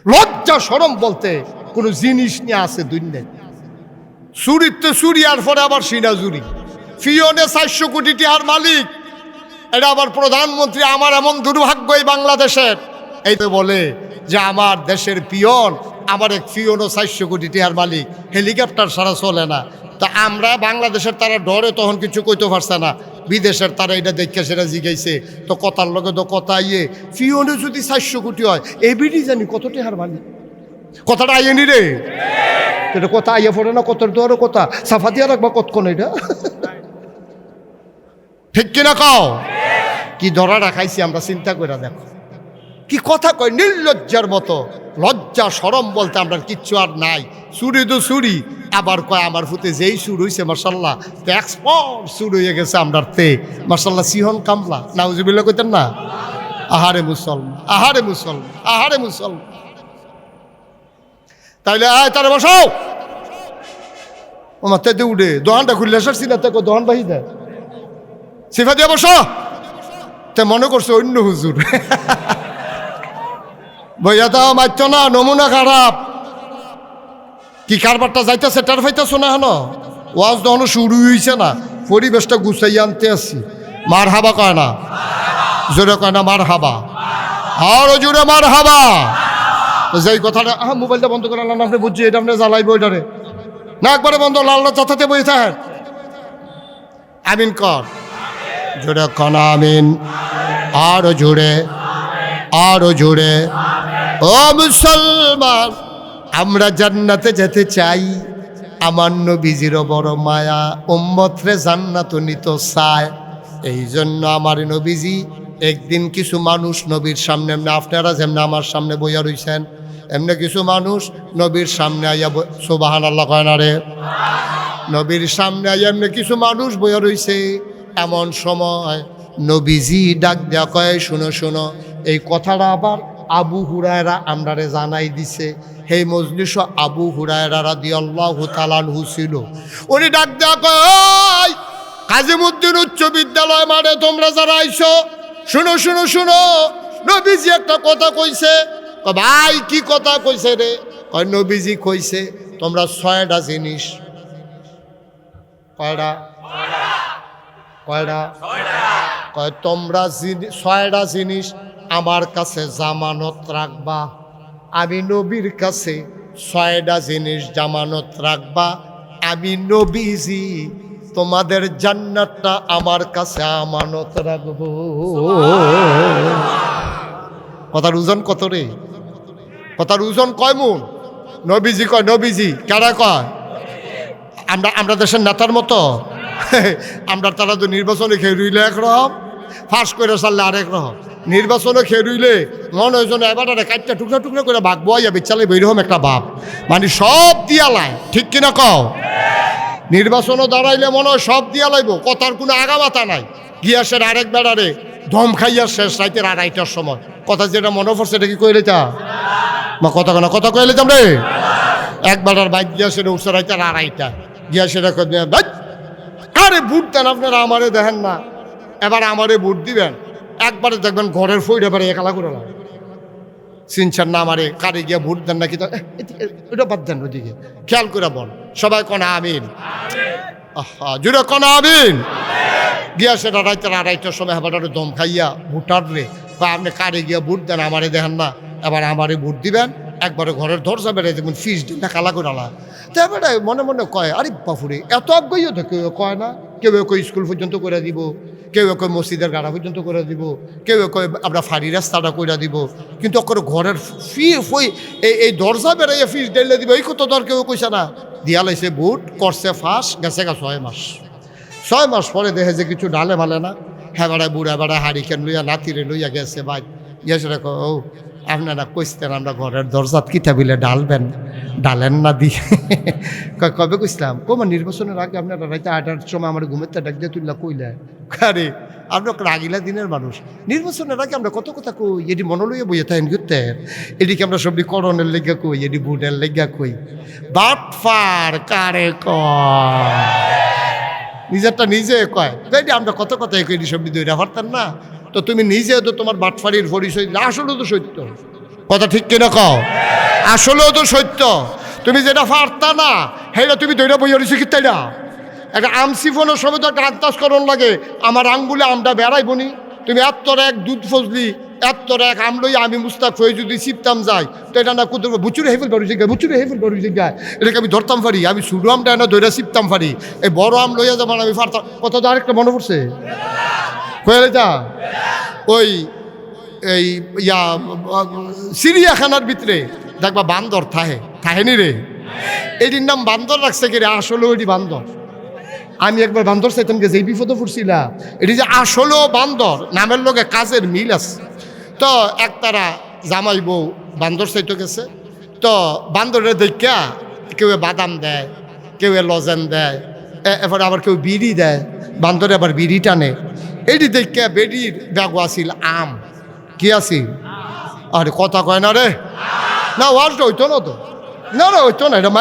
লজ্জা শরম বলতে কোনো জিনিস নিয়ে আছে দুনিয়ায়। চুরিতে চুরি, আর পরে আবার সিনা চুরি। ফিওনে 400 কোটি টাকার মালিক, এটা আবার প্রধানমন্ত্রী। আমার এমন দুর্ভাগ্য এই বাংলাদেশের, এই তো বলে যে আমার দেশের পিয়ন, আমার এক পিয়নও 400 কোটি টাকার মালিক, হেলিকপ্টার ছাড়া চলে না। তা আমরা বাংলাদেশের তারা ডরে তখন কিছু কইতে পারছে না, বিদেশের তারা এটা দেখে সেটা জিগাইছে। তো কথার লগে তো কথা ইয়ে, পিয়নে যদি 400 কোটি হয়, এবিডি জানি কত টাকার মালিক। কথাটা আইয়েনি রে, এটা কথা আইয়া পড়ে না, কত তো আরো কথা সাফা দিয়া রাখবা কতক্ষণ, এটা ঠিক কিনা কও? কি ধরা রাখাইছি আমরা, চিন্তা করে দেখো কি কথা কয়, নির্লজ্জার মতো। লজ্জা শরম বলতে আমরা কিচ্ছু আর নাই। চুরি তো চুরি, আবার কয় আমার ফুতে যেই সুর হইছে মাশাআল্লাহ, এক্সপোর্ট সুর হয়ে গেছে আমরার তে মাশাআল্লাহ, সিহন কামলা, নাউজুবিল্লাহ কইতেন না? আহারে মুসলমান, আহারে মুসলমান, আহারে মুসলমান। তাইলে আয় তারে বসাও, আমার তেতে উঠে দোহানটা খুললে আসছি না, তাকে দোহান বাহি দেয়, সিফা দিয়ে বসো। তে মনে করছে অন্য হুজুর, বইয়া দাও মারতো না, নমুনা খারাপ। কি কারবারটা যাইতেছে টার ফাইতেছো না, হেন ওয়াজ দহনো শুরু হইছে না, পরিবেশটা গুছাই আনতে আসছি। মার হাবা কয় না, জোরে কয় না মার হাবা, আরো জোরে মার হাবা। যেই কথাটা মোবাইলটা বন্ধ করে আনলাম, আপনি বুঝছি এটা আপনি জ্বালাইব ওইটারে না, একবারে বন্ধ, লাল চাতাতে বই থাকেন। আমিন কর, জোরে কন আমিন, আরো জোরে, আরো জোরে। ও মুসলমান, আমরা জান্নাতে যেতে চাই, আমার নবীজির বড় মায়া, উম্মতরে জান্নাত নিত চায়। এই জন্য আমার নবীজি একদিন কিছু মানুষ নবীর সামনে, এমনি আপনারা যেমনি আমার সামনে বইয়া রইছেন, এমনি কিছু মানুষ নবীর সামনে আইয়া, সুবহানাল্লাহ কয় না রে, নবীর সামনে আইয়া এমনি কিছু মানুষ বইয়া রইছে। এমন সময় নবীজি ডাক দেয়া কয়, শুনো শুনো, এই কথাটা আবার আবু হুরায়রা আমরারে জানাই দিছে। হে মজলিস, আবু হুরায়রা রাদিয়াল্লাহু তাআলা আনহু ছিল। উনি ডাক দেয়া কয়, কাজীমুদ্দিন উচ্চ বিদ্যালয় মাঠে তোমরা যারা আইছো, শুনো শুনো শুনো, নবীজি একটা কথা কইছে। ভাই কি কথা কইছে রে? কয় নবীজি কইছে তোমরা 6টা জিনিস। কয়টা? কয়টা? কয় তোমরা 6টা জিনিস আমার কাছে জামানত রাখবা। আমি নবীর কাছে 6টা জিনিস জামানত রাখবা। আমি নবীজি তোমাদের জান্নাতটা আমার কাছে আমানত রাখবো। কথার ওজন কত রে? কথার ওজন কয় মূল? নবীজি কয়, নবীজি কারা কয়? আমরা দেশের নেতার মতো। আমরা তারা তো নির্বাচনে খেয়ে রইলে একরকম, ফাঁস করে চাললে আরেক রকম। নির্বাচনে খেয়ে রইলে মনে হয় যেন এবার কাটটা টুকরা টুকরা করে ভাগ বইয়া বেচালে বেরকম একটা ভাব, মানে সব দিয়া লাই। ঠিক কিনা কও? নির্বাচনও দাঁড়াইলে মনে হয় সব দিয়া লাইব, কথার কোনো আগামাতা নাই। গিয়াসের আরেক বেড়ারে ধম খাইয়া শেষ রাইতের 2:30টার সময়। কথা যেটা মনে পড়ছে এটা কি কইলে তা বা কথা কেনা কথা কইলে রে, এক বেড়ার বাইক গিয়াসের উঠছে রাইতের 2:30টা। গিয়াসের আরে ভোট দেন আপনারা, আমারে দেখেন না, এবার আমারে ভোট দিবেন। একবারে দেখবেন ঘরের ফইড এবারে একালা করে লাগে, চিনছেন না আমারে, কারে গিয়া ভোট দেন নাকি, ওটা বাদ দেন, ওদিকে খেয়াল করে বল। সবাই কনা আমিন, জুড়ে কনা আমিন। গিয়া সেটা রাইতের 2:30টার সময় হেবাটারে দম খাইয়া ভোটার রে বা আপনি কারে গিয়া ভোট দেন, আমারে দেখেন না, এবার আমারে ভোট দিবেন। একবারে ঘরের দরজা বেড়ে দেখবেন ফিস দিন না কালা করে আলা। তো এবারে মনে মনে কয়, আরে বাপুরে এত আজ্ঞাইও তো কেউ কয় না, কেউ কেউ স্কুল পর্যন্ত করে দিব, কেউ কয় মসজিদের গাড়া পর্যন্ত করে দিব, কেউ কয় আমরা ফাড়ি রাস্তাটা করে দিব, কিন্তু করে ঘরের এই দরজা বেড়াইয়া ফিস ডেলে দিব এই কত দর কেউ কইছে না। দিয়া লাইছে বুট, করছে ফাঁস, গেছে গা 6 মাস। 6 মাস পরে দেখে যে কিছু ডালে মালে না, হ্যাঁ বেড়ায় বুড়া বেড়ায় হারিকেন লইয়া নাতিরে লইয়া গেছে ভাই গেছে রেখো। ও আপনারা কইতেন আমরা ঘরের দরজাত কিতা বিলে ডালবেন, ডালেন না দিয়ে কবে কইসলাম কমা নির্বাচনের আগে আপনারা রাইতে 8টার সময় আমার ঘুমের ডাক দিয়ে তুললা কইলে আরে আমরা রাগিলা দিনের মানুষ। নির্বাচনের আগে আমরা কত কথা কই, এটি মনে লইয়া বইয়ে থাকেন ঘুরতেন, এদিকে আমরা সবটি করণের লেগা কই, এটি বুটের লেগা কই। বাটফার কারে কয়, নিজেরটা নিজে কয়, এটি আমরা কত কথাই কই, এটি সবটি দইরা পারতেন না। তো তুমি নিজে তো তোমার বাটফারির পরিচয় দিলে, আসলেও তো সত্য কথা, ঠিক কিনা কও, আসলেও তো সত্য। তুমি যেটা পারতা না সেটা তুমি দইরা বইয়া রয়েছে কি তাই না। একটা আম সিফনের সময় তো একটা আন্দাজকরণ লাগে, আমার আঙ্গুলে আমটা বেড়াইবনি, তুমি এত্তর এক দুধ ফজলি এত্তর এক আম লই আমি মুস্তাক হয়ে যদি চিপতাম যাই তো এটা না কুদুর বুচুরে হেফেল বাড়ি জায়গায়, বুচুরে হেফেল বাড়ি জায়গায়, এটাকে আমি ধরতাম পারি, আমি ছোটো আমটা না দইরা চিপতাম পারি, এই বড় আম লইয়া যেমন আমি পারতাম। কথা তো আরেকটা মনে পড়ছে কয়ে যা ওই এই ইয়া চিড়িয়াখানার ভিতরে দেখবা বান্দর থাহেনি রে, এটির নাম বান্দর রাখছে কি রে, আসলেও এটি বান্দর। আমি একবার বান্দর চাইতাম গেছে, এই বিপদে পড়ছিলাম, এটি যে আসলেও বান্দর, নামের লগে কাজের মিল আছে। তো একতারা জামাই বউ বান্দর চাইতে গেছে, তো বান্দরের দেখা কেউ বাদাম দেয়, কেউ লজেন দেয়, এরপরে আবার কেউ বিড়ি দেয়, বান্দরে আবার বিড়ি টানে। এটি দেখা বেডির ব্যাগ আসিল আম, কি আসিল, আরে কথা কয় না রে, না ওয়াজটা হইতো না তো, না রে হইতো না, এটা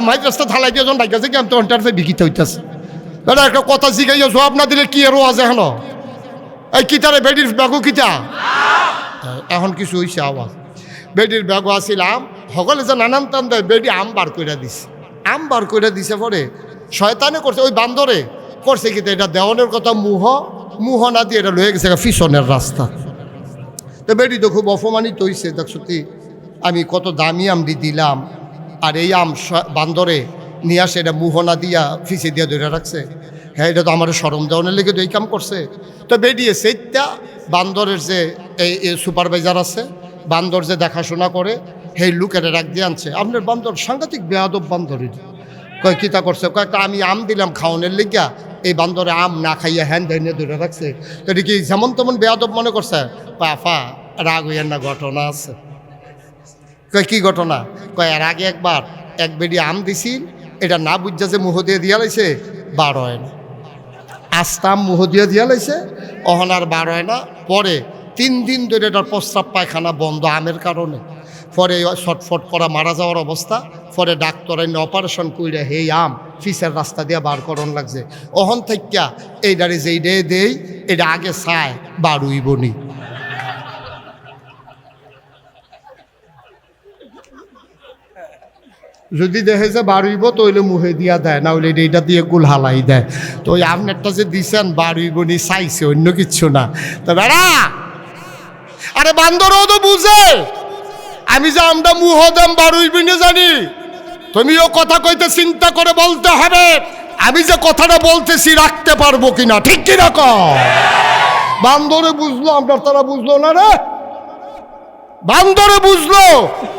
মাইদ রাস্তা থালাই দিয়ে যখন ডাইকাছে কি আমি তো অন্টারতে বিকিতে হইতেছে। এটা একটা কথা শিখাইয়া জবাব না দিলে কি আরো আছে এখন, এই কিতারে বেডির ব্যাগও কিতা, এখন কিছু হয়েছে আওয়াজ, বেডির ব্যাগও আসিলাম সকলে যে নানান টান দেয়, বেডি আম বার করে দিছে, আম বার করে দিছে পরে শয়তানে করছে, ওই বান্দরে করছে কি এটা দেওয়ানের কথা মুহ না দিয়ে এটা লয়ে গেছে ফিসনের রাস্তা। তো বেডি তো খুব অপমানিত হয়েছে, দেখ সত্যি আমি কত দামি আম দিলাম, আর এই আম বান্দরে নিয়ে আসে এটা মুহনা দিয়া ফিসে দিয়া ধরে রাখছে, হ্যাঁ এটা তো আমার সরম দেওয়ানের লেগে তো এই কাম করছে। তো বেডিয়ে সেইটা বান্দরের যে এই সুপারভাইজার আছে, বান্দর যে দেখাশোনা করে, সেই লোকেরা রাখ দিয়ে আনছে, আপনার বান্দর সাংঘাতিক বেয়াদব বান্দর, কয় কিতা করছে, কয়েকটা আমি আম দিলাম খাওয়ানোর লেগিয়া, এই বান্দরে আম না খাইয়া হ্যান ধরে ধরে রাখছে। তো এটা কি যেমন তেমন বেয়াদব মনে করছে, পাফা রাগ হইয়ার না, ঘটনা আছে। কয় কি ঘটনা, কয় এর আগে একবার এক বেডি আম দিছিল, এটা না বুঝা যে মুহ দিয়ে দিয়া লাইছে, বার হয় না, আস্তাম মুহ দিয়ে দিয়া লাইছে, অহনার বার হয় না। পরে 3 দিন ধরে এটার প্রস্রাব পায়খানা বন্ধ আমের কারণে, পরে ছটফট করা মারা যাওয়ার অবস্থা, পরে ডাক্তার এনে অপারেশন করে হেই আম ফিসের রাস্তা দিয়ে বার করন লাগছে। অহন থেকে এই দাঁড়িয়ে যেই ডে দেই এটা আগে চায় বারুইব নি। যদি দেখে যে বাড়ুইব তো হইলে মুহে দিয়া দেয়, না হইলে এইটা দিয়ে গুল হালাই দেয়। তো ওই আপনারটা যে দিছেন বাড়ুইব নি চাইছে, অন্য কিচ্ছু না। তো বেড়া আরে বান্দরও তো বুঝে আমি যে আমরা মুহ দাম বাড়ুইবি না জানি, তুমিও কথা কইতে চিন্তা করে বলতে হবে আমি যে কথাটা বলতেছি রাখতে পারবো কিনা, ঠিক কিনা কও। বান্দরে বুঝলো, আমরা তারা বুঝলো না রে, বান্দরে বুঝলো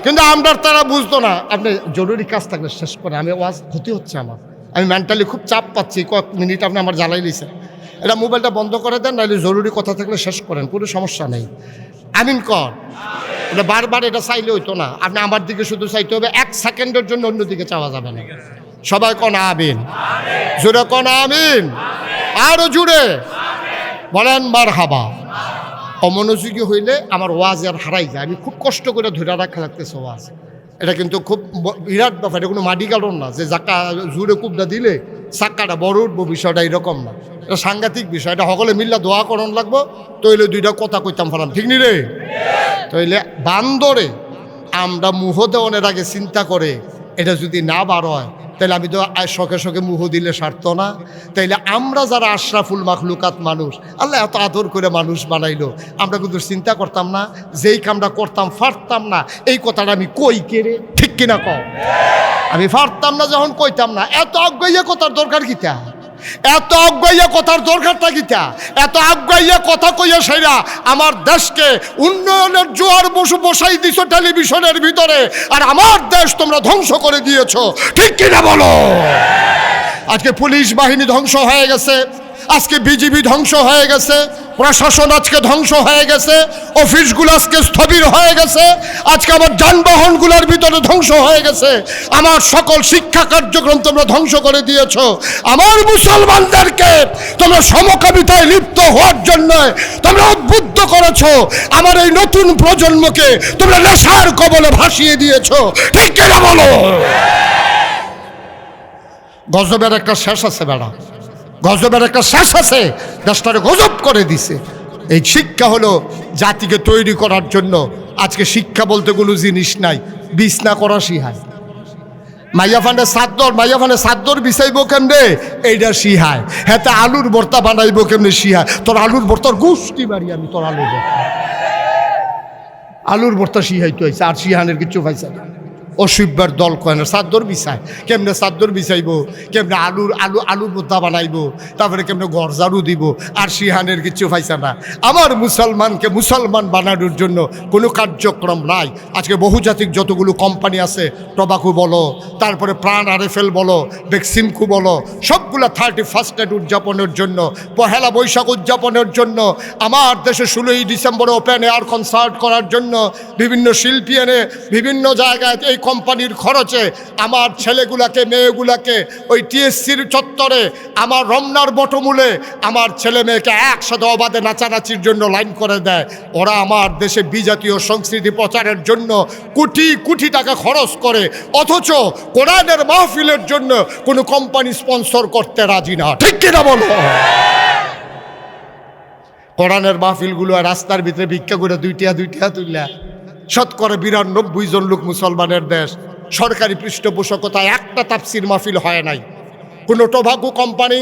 কিন্তু আমরা তারা বুঝতো না। আপনি জরুরি কাজ থাকলে শেষ করে, আমি ওয়াজ ক্ষতি হচ্ছে আমার, আমি মেন্টালি খুব চাপ পাচ্ছি, কয়েক মিনিট আপনি আমার জ্বালাই দিয়েছেন, এটা মোবাইলটা বন্ধ করে দেন, নাহলে জরুরি কথা থাকলে শেষ করেন, কোনো সমস্যা নেই। আমিন কর, এটা বারবার এটা চাইলে হইতো না, আপনি আমার দিকে শুধু চাইতে হবে, 1 সেকেন্ডের জন্য অন্যদিকে চাওয়া যাবে না। সবাই কন আমিন, জোরে কন আমিন, আরো জুড়ে বলেন মারহাবা। অমনোযোগী হইলে আমার ওয়াজ আর হারাই যায়, আমি খুব কষ্ট করে ধরে রাখা লাগতেছে ওয়াজ, এটা কিন্তু খুব বিরাট ব্যাপার, এটা কোনো মাটি কারণ না যে জাকা জুড়ে কুবটা দিলে চাক্কাটা বড় উঠবো, বিষয়টা এরকম না, এটা সাংঘাতিক বিষয়। এটা সকলে মিল্লা দোয়া করণ লাগবো, তইলে 2টা কথা কইতাম ফারাম, ঠিক নি রে। তইলে বান্দরে আমরা মুহ দেওয়ানের আগে চিন্তা করে এটা যদি না বার হয়, তাহলে আমি তো শখে শখে মুহ দিলে সারত না। তাইলে আমরা যারা আশরাফুল মাখলুকাত মানুষ, আল্লাহ এত আদর করে মানুষ বানাইলো, আমরা কিন্তু চিন্তা করতাম না, যেই কামটা করতাম পারতাম না, এই কথাটা আমি কই কেড়ে, ঠিক কিনা কও। আমি পারতাম না যখন কইতাম না, এত অজ্ঞাইয়া কথার দরকার কিতা, এত আগাইয়া কথার দরকারটা কিটা? এত আগাইয়া কথা কইয়া সেরা আমার দেশকে উন্নয়নের জোয়ার বসাই দিছো টেলিভিশনের ভিতরে, আর আমার দেশ তোমরা ধ্বংস করে দিয়েছো, ঠিক কিনা বলো? আজকে পুলিশ বাহিনী ধ্বংস হয়ে গেছে, আজকে বিজিবি ধ্বংস হয়ে গেছে, প্রশাসন আজকে ধ্বংস হয়ে গেছে, অফিসগুলো আজকে স্থবির হয়ে গেছে, আজকে আমার যানবাহনগুলোর ভিতরে ধ্বংস হয়ে গেছে, আমার সকল শিক্ষা কার্যক্রম তোমরা ধ্বংস করে দিয়েছো। আমার মুসলমানদেরকে তোমরা সমকামিতায় লিপ্ত হওয়ার জন্য তোমরা উদ্বুদ্ধ করেছো, আমার এই নতুন প্রজন্মকে তোমরা নেশার কবলে ভাসিয়ে দিয়েছো, ঠিক কিনা বলো? গজবের একটা শেষ আছে বেড়া, গজবের একটা শেষ আছে, দেশটারে গজব করে দিছে। এই শিক্ষা হলো জাতিকে তৈরি করার জন্য। আজকে শিক্ষা বলতে কোনো জিনিস নাই, বিছনা করা শিহায়। মাইয়া ফান্ডে সাদ্দর বিছাইব কেমনে এইটা শিহায়, হ্যাঁ আলুর ভর্তা বানাইব কেমনে শিহায়। তোর আলুর ভর্তার গুষ্টি মারি আমি, তোর আলুর ভর্তা শিহাইতে হয়েছে, আর শিহানের কিছু পাইছে না। অসুবিধার দল কয় না চাদর বিছায়, কেমনে চাদর বিছাইব, কেমনে আলুর ভর্তা বানাইব, তারপরে কেমনে গরজারু দিব, আর সিহানের কিছু পাইছে না। আমার মুসলমানকে মুসলমান বানানোর জন্য কোনো কার্যক্রম নাই। আজকে বহুজাতিক যতগুলো কোম্পানি আছে, টবাকু বলো, তারপরে প্রাণ আরএফএল বলো, বেক্সিমকো বলো, সবগুলো 31st নাইট উদযাপনের জন্য, পহেলা বৈশাখ উদযাপনের জন্য, আমার দেশে 16ই ডিসেম্বরে ওপেন এয়ার কনসার্ট করার জন্য বিভিন্ন শিল্পী এনে বিভিন্ন জায়গায় এই কোম্পানির খরচে আমার ছেলেগুলাকে মেয়েগুলাকে ওই টিএসসির চত্বরে, আমার রমনার বটমূলে আমার ছেলে মেয়েকে একসাথে অবাধে নাচানাচির জন্য লাইন করে দেয়। ওরা আমার দেশে বিজাতীয় সংস্কৃতি প্রচারের জন্য কোটি কোটি টাকা খরচ করে, অথচ কোরআনের মাহফিলের জন্য কোনো কোম্পানি স্পন্সর করতে রাজি না, ঠিক কিনা বলো? কোরআনের মাহফিলগুলো রাস্তার ভিতরে ভিক্ষা করে দুইটা তুললা। শতকরা 92 জন লোক মুসলমানের দেশ, সরকারি পৃষ্ঠপোষকতায় একটা তাফসির মাহফিল হয় নাই। কোনো টোবাকো কোম্পানি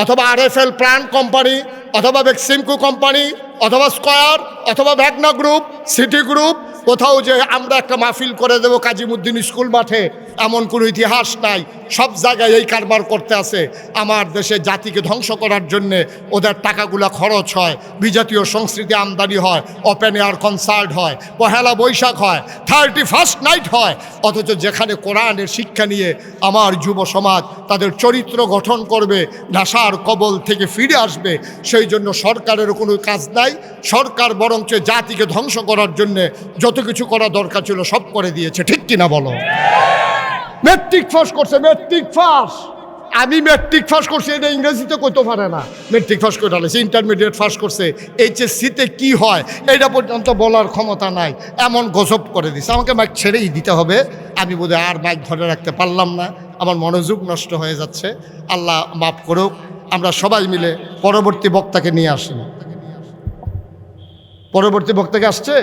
অথবা আরএফএল প্রাণ কোম্পানি অথবা বেক্সিমকো কোম্পানি অথবা স্কয়ার অথবা ভ্যাগনা গ্রুপ, সিটি গ্রুপ, কোথাও যে আমরা একটা মাহফিল করে দেবো কাজীমুদ্দিন স্কুল মাঠে, এমন কোনো ইতিহাস নাই। সব জায়গায় এই কারবার করতে আছে। আমার দেশে জাতিকে ধ্বংস করার জন্যে ওদের টাকাগুলা খরচ হয়, বিজাতীয় সংস্কৃতি আমদানি হয়, ওপেন এয়ার কনসার্ট হয়, পহেলা বৈশাখ হয়, 31st নাইট হয়, অথচ যেখানে কোরআনের শিক্ষা নিয়ে আমার যুব সমাজ তাদের চরিত্র গঠন করবে, নেশার কবল থেকে ফিরে আসবে, সেই জন্য সরকারের কোনো কাজ নাই। সরকার বরঞ্চ জাতিকে ধ্বংস করার জন্যে যত কিছু করা দরকার ছিল সব করে দিয়েছে, ঠিক কিনা বলো? মেট্রিক পাস করছে, মেট্রিক পাস, আমি মেট্রিক পাস করছি, এটা ইংরেজিতে কইতে পারে না, মেট্রিক পাস করে আলেছে, ইন্টারমিডিয়েট পাস করছে, এইচএসসিতে কি হয় এটা পর্যন্ত বলার ক্ষমতা নাই, এমন গজব করে দিছে। আমাকে মাইক ছেড়েই দিতে হবে, আমি বোধহয় আর মাইক ধরে রাখতে পারলাম না, আমার মনোযোগ নষ্ট হয়ে যাচ্ছে, আল্লাহ মাফ করুক। আমরা সবাই মিলে পরবর্তী বক্তাকে নিয়ে আসেন, পরবর্তী বক্তাকে আসছে,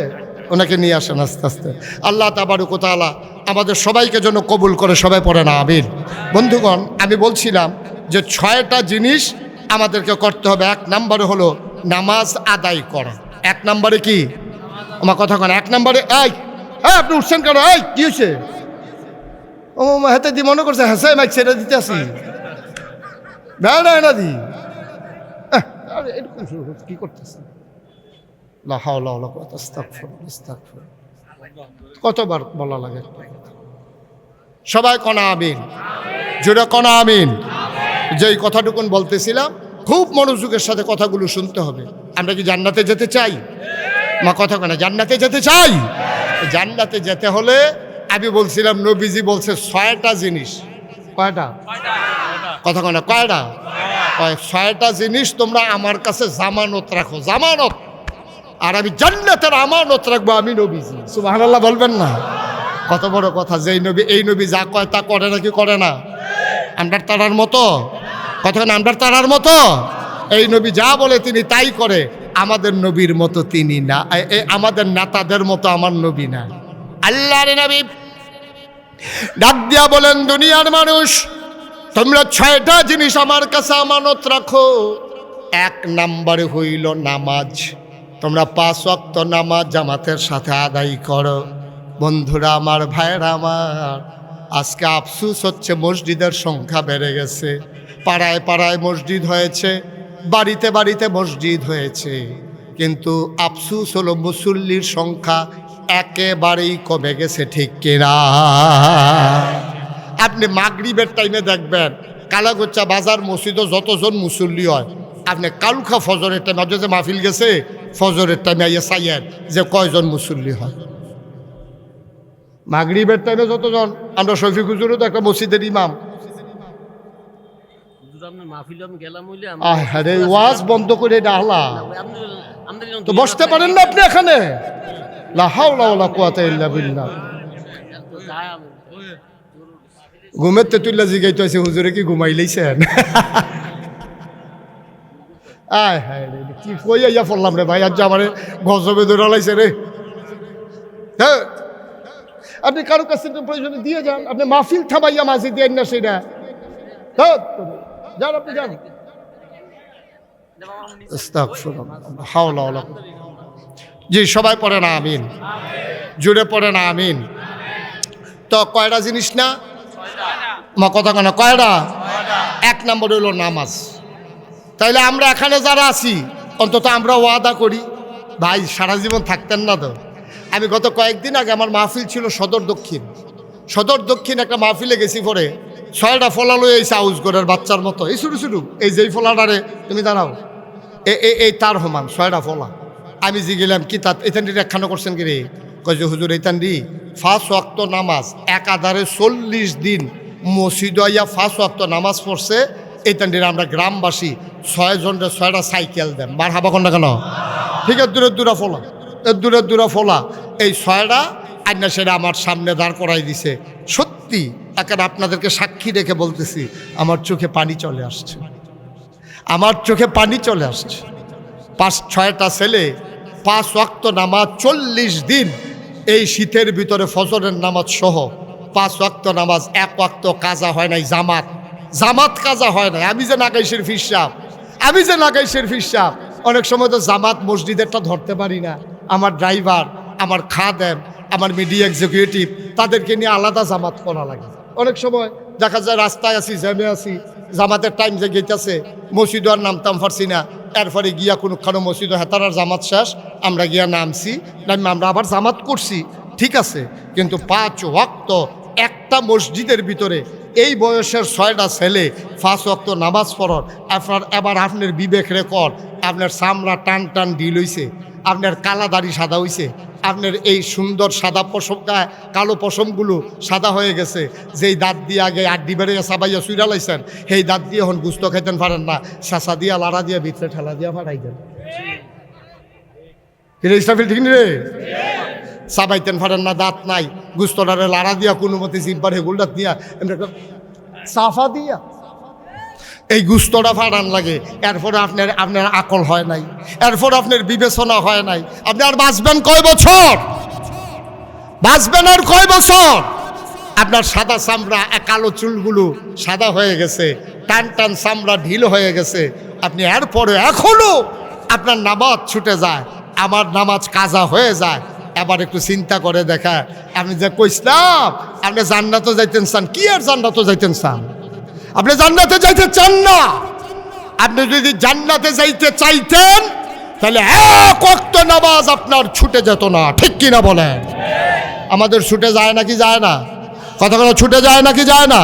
ওনাকে নিয়ে আসেন আস্তে আস্তে। আল্লাহ তাবারক ওয়া তাআলা আমাদের সবাইকে যেন কবুল করে, সবাই পড়ে না আমিন। বন্ধুগণ, আমি বলছিলাম যে 6টা জিনিস আমাদেরকে করতে হবে। 1 নম্বরে হলো নামাজ আদায় করা। 1 নম্বরে কি? আমার কথা কেন? 1 নম্বরে আপনি উঠছেন কেন? কি হয়েছে? ও হাতে দি মনে করছে হ্যাঁ মাইক ছেড়ে দিতে আসি, না দি এরকম শুরু করছে, কি করতেছে? কতবার বলা লাগে? সবাই কনা আমিন, জোরে কনা আমিন। যেই কথাটুকুন বলতেছিলাম, খুব মনোযোগের সাথে কথাগুলো শুনতে হবে। আমরা কি জান্নাতে যেতে চাই? মা কথা কেনা, জান্নাতে যেতে চাই? জান্নাতে যেতে হলে আমি বলছিলাম নবীজি বলছে 6টা জিনিস। কয়টা? কথা কেনা, কয়টা? 6টা জিনিস তোমরা আমার কাছে জামানত রাখো, জামানত। আর আমি জান্নাতের আমানত রাখবো, আমি নবীজি। সুবহানাল্লাহ বলবেন না? কত বড় কথা। যেই নবী, এই নবী যা কয় তা করে নাকি করে না? আমরার তারার মতো কথা না, আমরার তারার মতো। এই নবী যা বলে তিনি তাই করে। আমাদের নবীর মতো তিনি না, আমাদের নেতাদের মতো আমার নবী না। আল্লাহর নবী ডাক দিয়া বলেন, দুনিয়ার মানুষ তোমরা 6টা জিনিস আমার কাছে আমানত রাখো। 1 নম্বরে হইল নামাজ। তোমরা 5 ওয়াক্ত নামাজ জামাতের সাথে আদায় করো। বন্ধুরা আমার, ভাইরা আমার, আজকে আফসোস হচ্ছে মসজিদের সংখ্যা বেড়ে গেছে, পাড়ায় পাড়ায় মসজিদ হয়েছে, বাড়িতে বাড়িতে মসজিদ হয়েছে, কিন্তু আফসুস হলো মুসল্লির সংখ্যা একেবারেই কমে গেছে, ঠিক কিনা? আপনি মাগরিবের টাইমে দেখবেন কালাগোচ্চা বাজার মসজিদও যতজন মুসল্লি হয়, আপনি কালুখা ফজরের টাইমে যে মাহফিল গেছে ফজরের টাইমে আইয়া চাইয়েন যে কয়জন মুসল্লি হয়। মাগরিবের টাইমে যতজন, আমরা শফিক হুজুরও তো একটা মসজিদের ইমাম, আরে ওয়াজ বন্ধ করে ডাহলা তো বসতে পারেন না আপনি এখানে? লা হাওলা ওয়ালা কুওয়াতা ইল্লা বিল্লাহ। ঘুমের তেতুল্লা জিগাইতে আছে হুজুরে কি ঘুমাইলেইছেন? আয় হায় রে, কি কই আইয়া পড়লাম রে ভাই, আজ আমার গজবে ধরে লাইছে রে। হ্যাঁ, আপনি কারো কাছে প্রয়োজনে দিয়ে যান, আপনি মাহফিল থামাইয়া মাঝে দিয়ে না সেটা। যান আপনি যান। জি সবাই পড়ে না আমিন, জুড়ে পড়ে না আমিন। তো কয়টা জিনিস না মা কথা কেন, কয়টা? এক নম্বর হইল নামাজ। তাইলে আমরা এখানে যারা আছি অন্তত আমরা ওয়াদা করি, ভাই সারা জীবন থাকতেন না তো। আমি গত কয়েকদিন আগে আমার মাহফিল ছিল সদর দক্ষিণ একটা মাহফিলে গেছি, পরে 6টা ফলা লই এসে আউজ করার বাচ্চার মতো, এই শুরু শুরু এই যেই ফলাটারে তুমি দাঁড়াও এই তার সমান 6টা ফলা। আমি জিগেলাম কি তাত এতানটি একখানো করছেন কি রে? কয় যে হুজুর এইতানটি 5 ওয়াক্ত নামাজ একাধারে 40 দিন মসজিদ আইয়া 5 ওয়াক্ত নামাজ পড়ছে। এইতানটির আমরা গ্রামবাসী 6 জনের 6টা সাইকেল দেন, বার হাবা কন্যা কেন? ঠিক আছে, দূরে ফলা এই 6টা আইনা সেটা আমার সামনে দাঁড় করাই দিছে। সত্যি এখন আপনাদেরকে সাক্ষী রেখে বলতেছি, আমার চোখে পানি চলে আসছে, 5-6টা ছেলে 5 ওয়াক্ত নামাজ 40 দিন এই শীতের ভিতরে ফজরের নামাজ সহ 5 ওয়াক্ত নামাজ, 1 ওয়াক্ত কাজা হয় নাই, জামাত কাজা হয় নাই। আমি যে নাগাইশের ফিসাব, অনেক সময় তো জামাত মসজিদেরটা ধরতে পারি না। আমার ড্রাইভার, আমার খাদেম, আমার মিডিয়া এক্সিকিউটিভ, তাদেরকে নিয়ে আলাদা জামাত করা লাগে। অনেক সময় দেখা যায় রাস্তায় আছি, জ্যামে আছি, জামাতের টাইম যে গেইতেছে, মসজিদ আর নামতাম পারছি না। এরপরে গিয়া কোনোখানো মসজিদ হেতারার জামাত শেষ, আমরা গিয়া নামছি, আমরা আবার জামাত করছি, ঠিক আছে। কিন্তু 5 ওয়াক্ত একটা মসজিদের ভিতরে এই বয়সের 6টা ছেলে 5 ওয়াক্ত নামাজ পড়র, এবার আপনার বিবেক রেকর্ড, আপনার চামড়া টান ঢিল হইছে, আপনার কালা দাড়ি সাদা হইছে, আপনার এই সুন্দর সাদা পশম, কালো পশমগুলো সাদা হয়ে গেছে। যেই দাঁত দিয়ে আগে আড্ডি বেড়ে সাবাইয়া চুইরা লাইছেন, সেই দাঁত দিয়ে এখন গুস্ত খাইতেন পারেন না, শাসা দিয়া লাড়া দিয়া ভিতরে ঠেলা দিয়া ফাটাই দেন। ইসরাফিল ঠিক রে? সাবাইতেন পারেন না, দাঁত নাই, গুস্তটারে লাড়া দিয়া কোনো মতে জিব্বার হেগুলটা দিয়া সাফা দিয়া এই গুস্তটা ফাটান লাগে। এরপরে আপনার আকল হয় নাই, এরপর আপনার বিবেচনা হয় নাই। আপনি আর বাঁচবেন কয় বছর? আর কয় বছর? আপনার সাদা চামড়া, কালো চুলগুলো সাদা হয়ে গেছে, টান চামড়া ঢিল হয়ে গেছে। আপনি এরপরে এখনো আপনার নামাজ ছুটে যায়, আমার নামাজ কাজা হয়ে যায়। এবার একটু চিন্তা করে দেখা, আপনি যে কইসলাম আপনি জান্নাতে যাইতেন চান, কি আর জান্নাতে যাইতেন চান? আপনি জান্নাতে যাইতে চান না। আপনি যদি জান্নাতে যাইতে চাইতেন তাহলে 1 ওয়াক্ত নামাজ আপনার ছুটে যেত না, ঠিক কিনা বলেন? আমাদের ছুটে যায় নাকি যায় না? কথা কথা ছুটে যায় নাকি যায় না?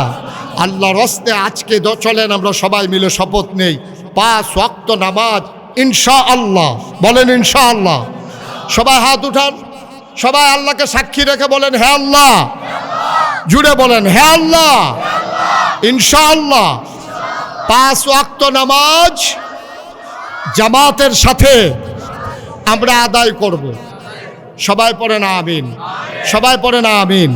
আল্লাহর রাস্তায় আজকে চলেন আমরা সবাই মিলে শপথ নেই, 5 ওয়াক্ত নামাজ ইনশাআল্লাহ। বলেন ইনশাআল্লাহ। সবাই হাত উঠান, সবাই আল্লাহকে সাক্ষী রেখে বলেন হে আল্লাহ, জুড়ে বলেন হে আল্লাহ, ইনশাআল্লাহ 5 ওয়াক্ত নামাজ জামাতের সাথে আমরা আদায় করব। সবাই পড়ে না আমিন, সবাই পড়ে না আমিন।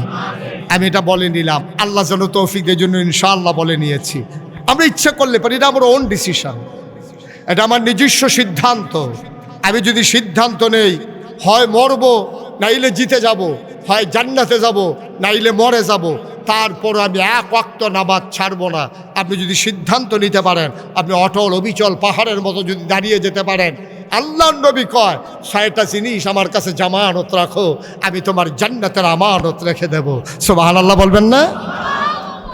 আমি এটা বলে নিলাম, আল্লাহ যেন তৌফিক, এই জন্য ইনশাআল্লাহ বলে নিয়েছি। আমরা ইচ্ছে করলে পারি, এটা আমার ওন ডিসিশন, এটা আমার নিজস্ব সিদ্ধান্ত। আমি যদি সিদ্ধান্ত নেই হয় মরবো নাইলে জিতে যাব, হয় জান্নাতে যাব নাইলে মরে যাব, তারপর আমি 1 ওয়াক্ত নামাজ ছাড়বো না। আপনি যদি সিদ্ধান্ত নিতে পারেন, আপনি অটল অবিচল পাহাড়ের মতো যদি দাঁড়িয়ে যেতে পারেন, আল্লাহর নবী কয় 6টা জিনিস আমার কাছে জামানত রাখো, আমি তোমার জান্নাতের আমানত রেখে দেব। সুবহানাল্লাহ বলবেন না?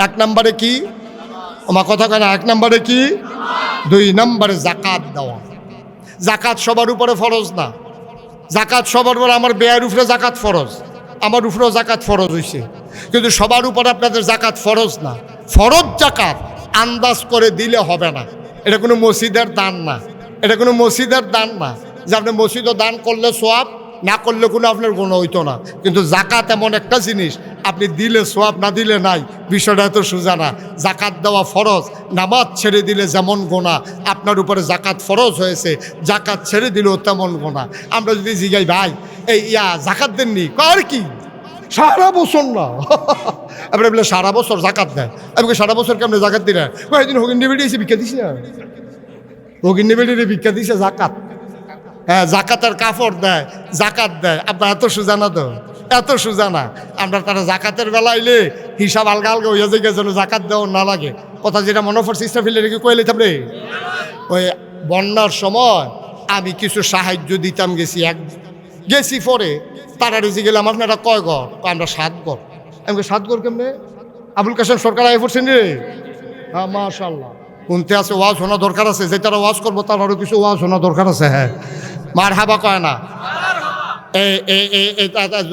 1 নম্বরে কি? আমার কথা কয় না। 1 নম্বরে কি? 2 নম্বরে জাকাত দেওয়া। জাকাত সবার উপরে ফরজ না। জাকাত সবার উপরে, আমার বেয়ার উপরে জাকাত ফরজ, আমার উপরেও জাকাত ফরজ হয়েছে, কিন্তু সবার উপরে আপনাদের জাকাত ফরজ না। ফরজ জাকাত আন্দাজ করে দিলে হবে না। এটা কোনো মসজিদের দান না, এটা কোনো মসজিদের দান না যে আপনি মসজিদও দান করলে সোয়াব, না করলে কোনো আপনার গুণ হইতো না। কিন্তু জাকাত এমন একটা জিনিস, আপনি দিলে সোয়াব, না দিলে নাই। বিষয়টা এত সোজা না। জাকাত দেওয়া ফরজ। নামাজ ছেড়ে দিলে যেমন গোনা, আপনার উপরে জাকাত ফরজ হয়েছে, জাকাত ছেড়ে দিলেও তেমন গোনা। আমরা যদি জিগাই ভাই এই জাকাত দেননি, কার কি সারা বছর না আপনি বলে সারা বছর জাকাত দেয়। আমি সারা বছর কেমন জাকাত দিলে? কয়েকদিন হগিন্ডি বেড়ি এসে ভিক্ষা দিস না, হগিন্ডি বেড়িয়ে ভিক্ষা দিছে জাকাত। হ্যাঁ, জাকাতের কাপড় দেয়, জাকাত দেয়। আপনার এত সোজা না তো, এত সোজা না। আমরা তারা জাকাতের বেলা আইলে হিসাব আলগা আলগা হইয়া যায়, যেন জাকাত দেওয়া না লাগে। কথা যেটা মনে পড়ছে ইস্টা ফিলে রেখে কইলে থাকবে। ওই বন্যার সময় আমি কিছু সাহায্য দিতাম, গেছি পরে তারা রেজি গেলাম আপনারা কয় ঘর? আমরা 7 ঘর। আমি 7 ঘর কেমনে? আবুল কাসেম সরকার আয় পড়ছেন রে। হ্যাঁ মাশাআল্লাহ, শুনতে আছে, ওয়াজ শোনা দরকার আছে। যে তারা ওয়াজ করবো তার আরও কিছু ওয়াজ শোনা দরকার আছে। হ্যাঁ, মার হাবা কয় না।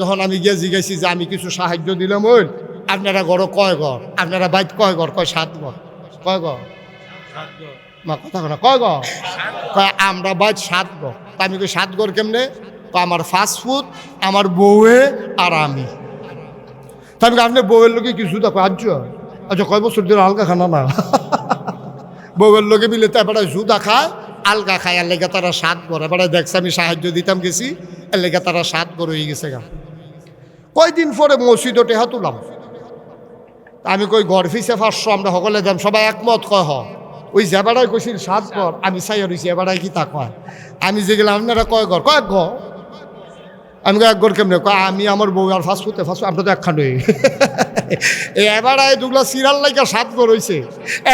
যখন আমি গিয়ে জিজ্ঞাসি যে আমি কিছু সাহায্য দিলাম, ওই আপনারা ঘর কয় ঘর? আপনারা বাইক কয় ঘর? কয় 7 ঘর। কয় ঘর? মা কথা কয় না, কয় ঘর? কয় আমরা বাইক 7 ঘর। তা আমি কই 7 ঘর কেমনে? আমার ফাস্টফুড, আমার বউয়ে আর আমি। তা আমি আপনার বউয়ের লোকে কিছু দেখো আজ। আচ্ছা, কয় বছর ধরে আলগা খানা না বউয়ের লোকে মিলে তো এবার জুদা খায়, আলগা খায়। আর লেগে তারা 7 ঘর। এবারে দেখছে আমি সাহায্য দিতাম গেছি, এর লেগে তারা 7 ঘর হয়ে গেছে গা। কয়দিন পরে মসজিদও টেহা তুলাম। আমি কই ঘর ফিসে 500 আমরা সকলে দাম, সবাই একমত। কয় হ ওই যে বেড়ায় কইছিল 7 ঘর, আমি চাই রয়েছি এবারাই কি তা কয়। আমি যে গেলাম আপনারা কয় ঘর? কয়েক ঘর। আমি কয় 1 ঘর কেমনে? কয় আমি আমার বউ আর ফাস্টফুডে আমরা তো একখান এবারে দুগুলা সিরিয়াল লাইকা 7 ঘর হয়েছে।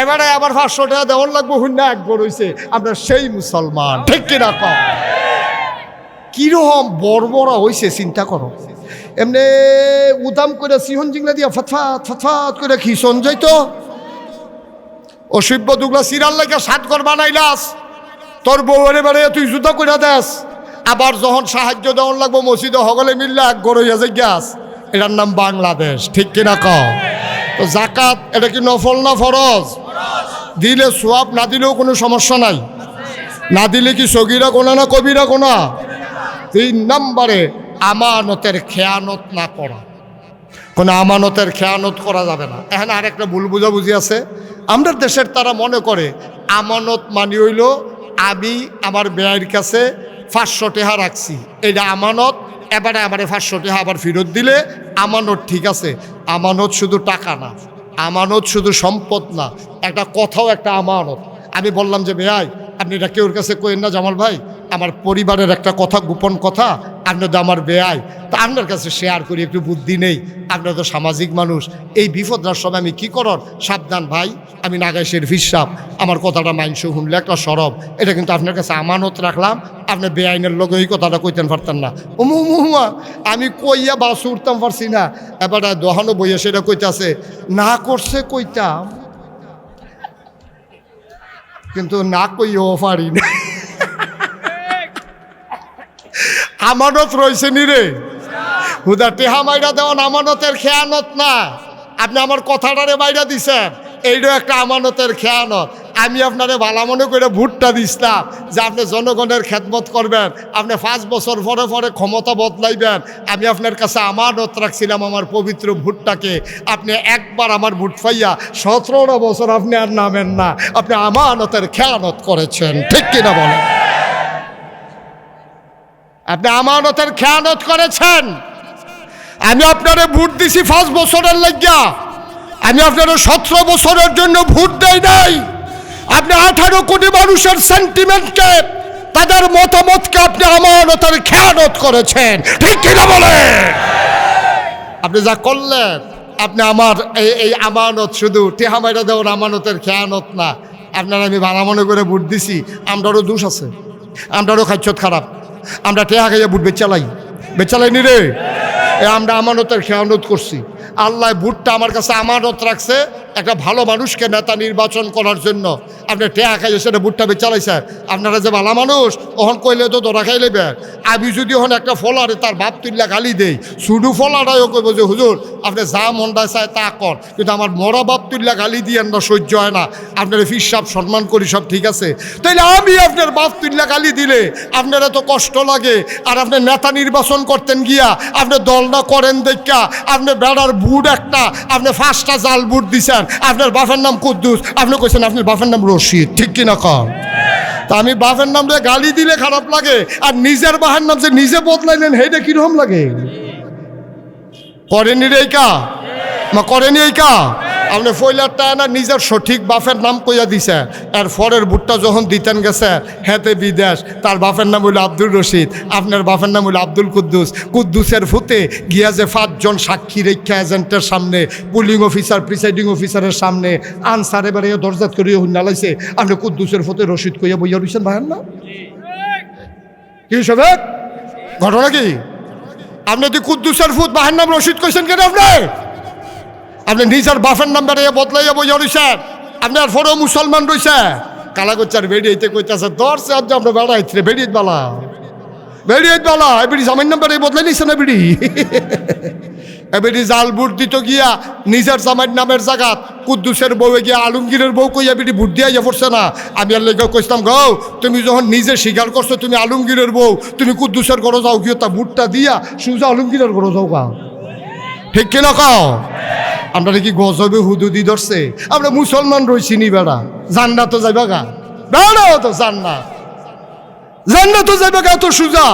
এবারে আবার 500 টাকা দেওয়ার লাগবো, হুন্না 1 ঘর হয়েছে। আমরা সেই মুসলমান, ঠিক কিনা কম? কিরকম বর্বরা হয়েছে চিন্তা করো। এমনি উদাম করে সিহন জিংলা দিয়া ফতফাত ফতফাত করে খিসন যাইতো। অসভ্য দুগুলা সিরিয়াল লাইকা 7 ঘর বানাইলাস, তোর বউরে বাড়ে তুই জুতা করে দেস। আবার যখন সাহায্য দেওয়ার লাগবো মসজিদে সকলে মিললে 1 ঘর হইয়া যায় গ্যাস। এটার নাম বাংলাদেশ, ঠিক কিনা কও? তো জাকাত এটা কি নফল না ফরজ? দিলে সোয়াব, না দিলেও কোনো সমস্যা নাই। না দিলে কি সগীরা গোনা না কবিরা গোনা? 3 নম্বরে আমানতের খেয়ানত না করা। কোনো আমানতের খেয়ানত করা যাবে না। এখানে আরেকটা ভুল বুঝাবুঝি আছে। আমরা দেশের তারা মনে করে আমানত মানি হইল আমি আমার ব্যয়ের কাছে 500 টাকা রাখছি, এটা আমানত। এবারে আমার 500 টাকা আবার ফেরত দিলে আমানত ঠিক আছে। আমানত শুধু টাকা না, আমানত শুধু সম্পদ না, একটা কথাও একটা আমানত। আমি বললাম যে ভাই আপনি এটা কেউর কাছে কইেন না জামাল ভাই, আমার পরিবারের একটা কথা, গোপন কথা, আপনি তো আমার বেয়াই, তা আপনার কাছে শেয়ার করি, একটু বুদ্ধি নেই, আপনার তো সামাজিক মানুষ। এই বিপদটার সময় আমি কি করর? সাবধান ভাই, আমি নাগাইশের ফিসাব, আমার কথাটা মাইনস শুনলে একটা সরব, এটা কিন্তু আপনার কাছে আমানত রাখলাম। আপনি বেআইনের লোক এই কথাটা কইতেন পারতেন না। উমুমা আমি কইয়া বাস উঠতাম পারছি না। এবার দহানো বইয়া সেটা কইতাছে, না করছে কইতাম, কিন্তু না কইও পারি না। আমানত রয়েছে নি রে, হুদা টেহা মাইরা দেওয়ান আমানতের খেয়ানত না। আপনি আমার কথাটারে বাইরা দিছেন, এইটাও একটা আমানতের খেয়ানত। আমি আপনারে ভালো মনে করে ভোটটা দিছিলাম যে আপনি জনগণের খেদমত করবেন, আপনি 5 বছর পরে পরে ক্ষমতা বদলাইবেন। আমি আপনার কাছে আমানত রাখছিলাম আমার পবিত্র ভোটটাকে। আপনি একবার আমার ভোট পাইয়া 17টা বছর আপনি আর নামেন না। আপনি আমানতের খেয়ানত করেছেন, ঠিক কিনা বলেন? আপনি আমানতের খেয়ানত করেছেন। আমি আপনারে ভোট দিছি 5 বছরের লাগিয়া, আমি আপনারা 17 বছরের জন্য ভোট দেই নাই। আপনি 18 কোটি মানুষের সেন্টিমেন্টকে, তাদের মতামতকে আপনি আমানতের খেয়ানত করেছেন, ঠিক কিনা বলে? আপনি যা করলেন, আপনি আমার এই আমানত শুধু টেহা মাইরা দেওয়ার আমানতের খেয়ানত না। আপনারা আমি ভালো মনে করে ভোট দিছি, আমরারও দোষ আছে, আমরারও খাইছত খারাপ, আমরা টেহা খাইয়া ভোট বেচালাই নি রে। আমরা আমানতের খেয়ানত করছি। আল্লাহ ভোটটা আমার কাছে আমানত রাখছে, একটা ভালো মানুষকে নেতা নির্বাচন করার জন্য আপনি টেয়া খাইছে সেটা বুটটা চালাইছেন। আপনারা যে ভালো মানুষ ওহন কইলে তো দোরা খাই লেবেন। আমি যদি ওখানে একটা ফলারে তার বাপ তুললে গালি দেই, শুধু ফলারাও কইব যে হুজুর আপনি যা মনটা চায় তা কর, কিন্তু আমার মরা বাপ তুললে গালি দিয়েন না, সহ্য হয় না। আপনার ফির সাহেব সম্মান করি, সব ঠিক আছে, তাইলে আমি আপনার বাপ তুললে গালি দিলে আপনারা তো কষ্ট লাগে। আর আপনি নেতা নির্বাচন করতেন গিয়া আপনি দল না করেন দেখা আপনি বেড়ার বুট একটা আপনি 5টা জাল বুট দিছেন। আপনার বাপের নাম কুদ্দুস, আপনি কইছেন আপনার বাপের নাম রশিদ, ঠিক কিনা কম? তা আমি বাপের নাম দিয়ে গালি দিলে খারাপ লাগে, আর নিজের বাপের নাম যে নিজে বদলাইলেন সেইটা কিরকম লাগে? করেনি রে কা করেনি এই কা আপনি ফইলারটা না নিজের সঠিক বাপের নাম কইয়া দিছে। আর পরের বুটটা যখন দিতেন গেছে হেতে বিদেশ, তার বাপের নাম হইল আব্দুল রশিদ, আপনার বাপের নাম হইল আব্দুল কুদ্দুস। কুদ্দুসের ফুতে গিয়া যে 5 জন সাক্ষী রেখা এজেন্টের সামনে, পুলিং অফিসার, প্রিসাইডিং অফিসারের সামনে আনসার এবারে দরজাত করিয়া নালাইছে, আপনি কুদ্দুসের ফুতে রশিদ কইয়া বইয়া রইছেন ভাইয়ের না? কি হিসাবে ঘটনা কি? আপনি যদি কুদ্দুসের ফুত বাহের নাম রশিদ কইছেন কেন? আপনি নিজের বাপের নাম বেড়ে বদলাইয়া বইয়া রইছেন, আপনার ফটো মুসলমান রইছে। কালাগোচ্চার বেরিয়েতে কইতেছে দর্শে আজ আমরা বেড়াইছে বেরিয়ে বালা এবারে জামাইন নাম বেড়ে বদলাই নিছে না বিড়ি। এবারে জাল বুট দিত গিয়া নিজের জামাইর নামের জায়গাত কুদ্দুসের বউয়ে গিয়া আলমগীরের বউ কইয়া বিড়ি বুট দিয়া পড়ছে না। আমি আর লেগে কইতাম গো তুমি যখন নিজে স্বীকার করছো তুমি আলমগীরের বউ, তুমি কুদ্দুসের ঘরে যাও গিয়ে তা বুটটা দিয়া সুজা আলমগীরের ঘরে যাও গা, ঠিক কিনা কও? আমরা কি গজবে হুদুদি ধরছে? আমরা মুসলমান রইছি নি বেড়া, জান্নাত তো যাইবা গা, বেড়াও তো জান্নাত তো যাইবা গা, তো সুজা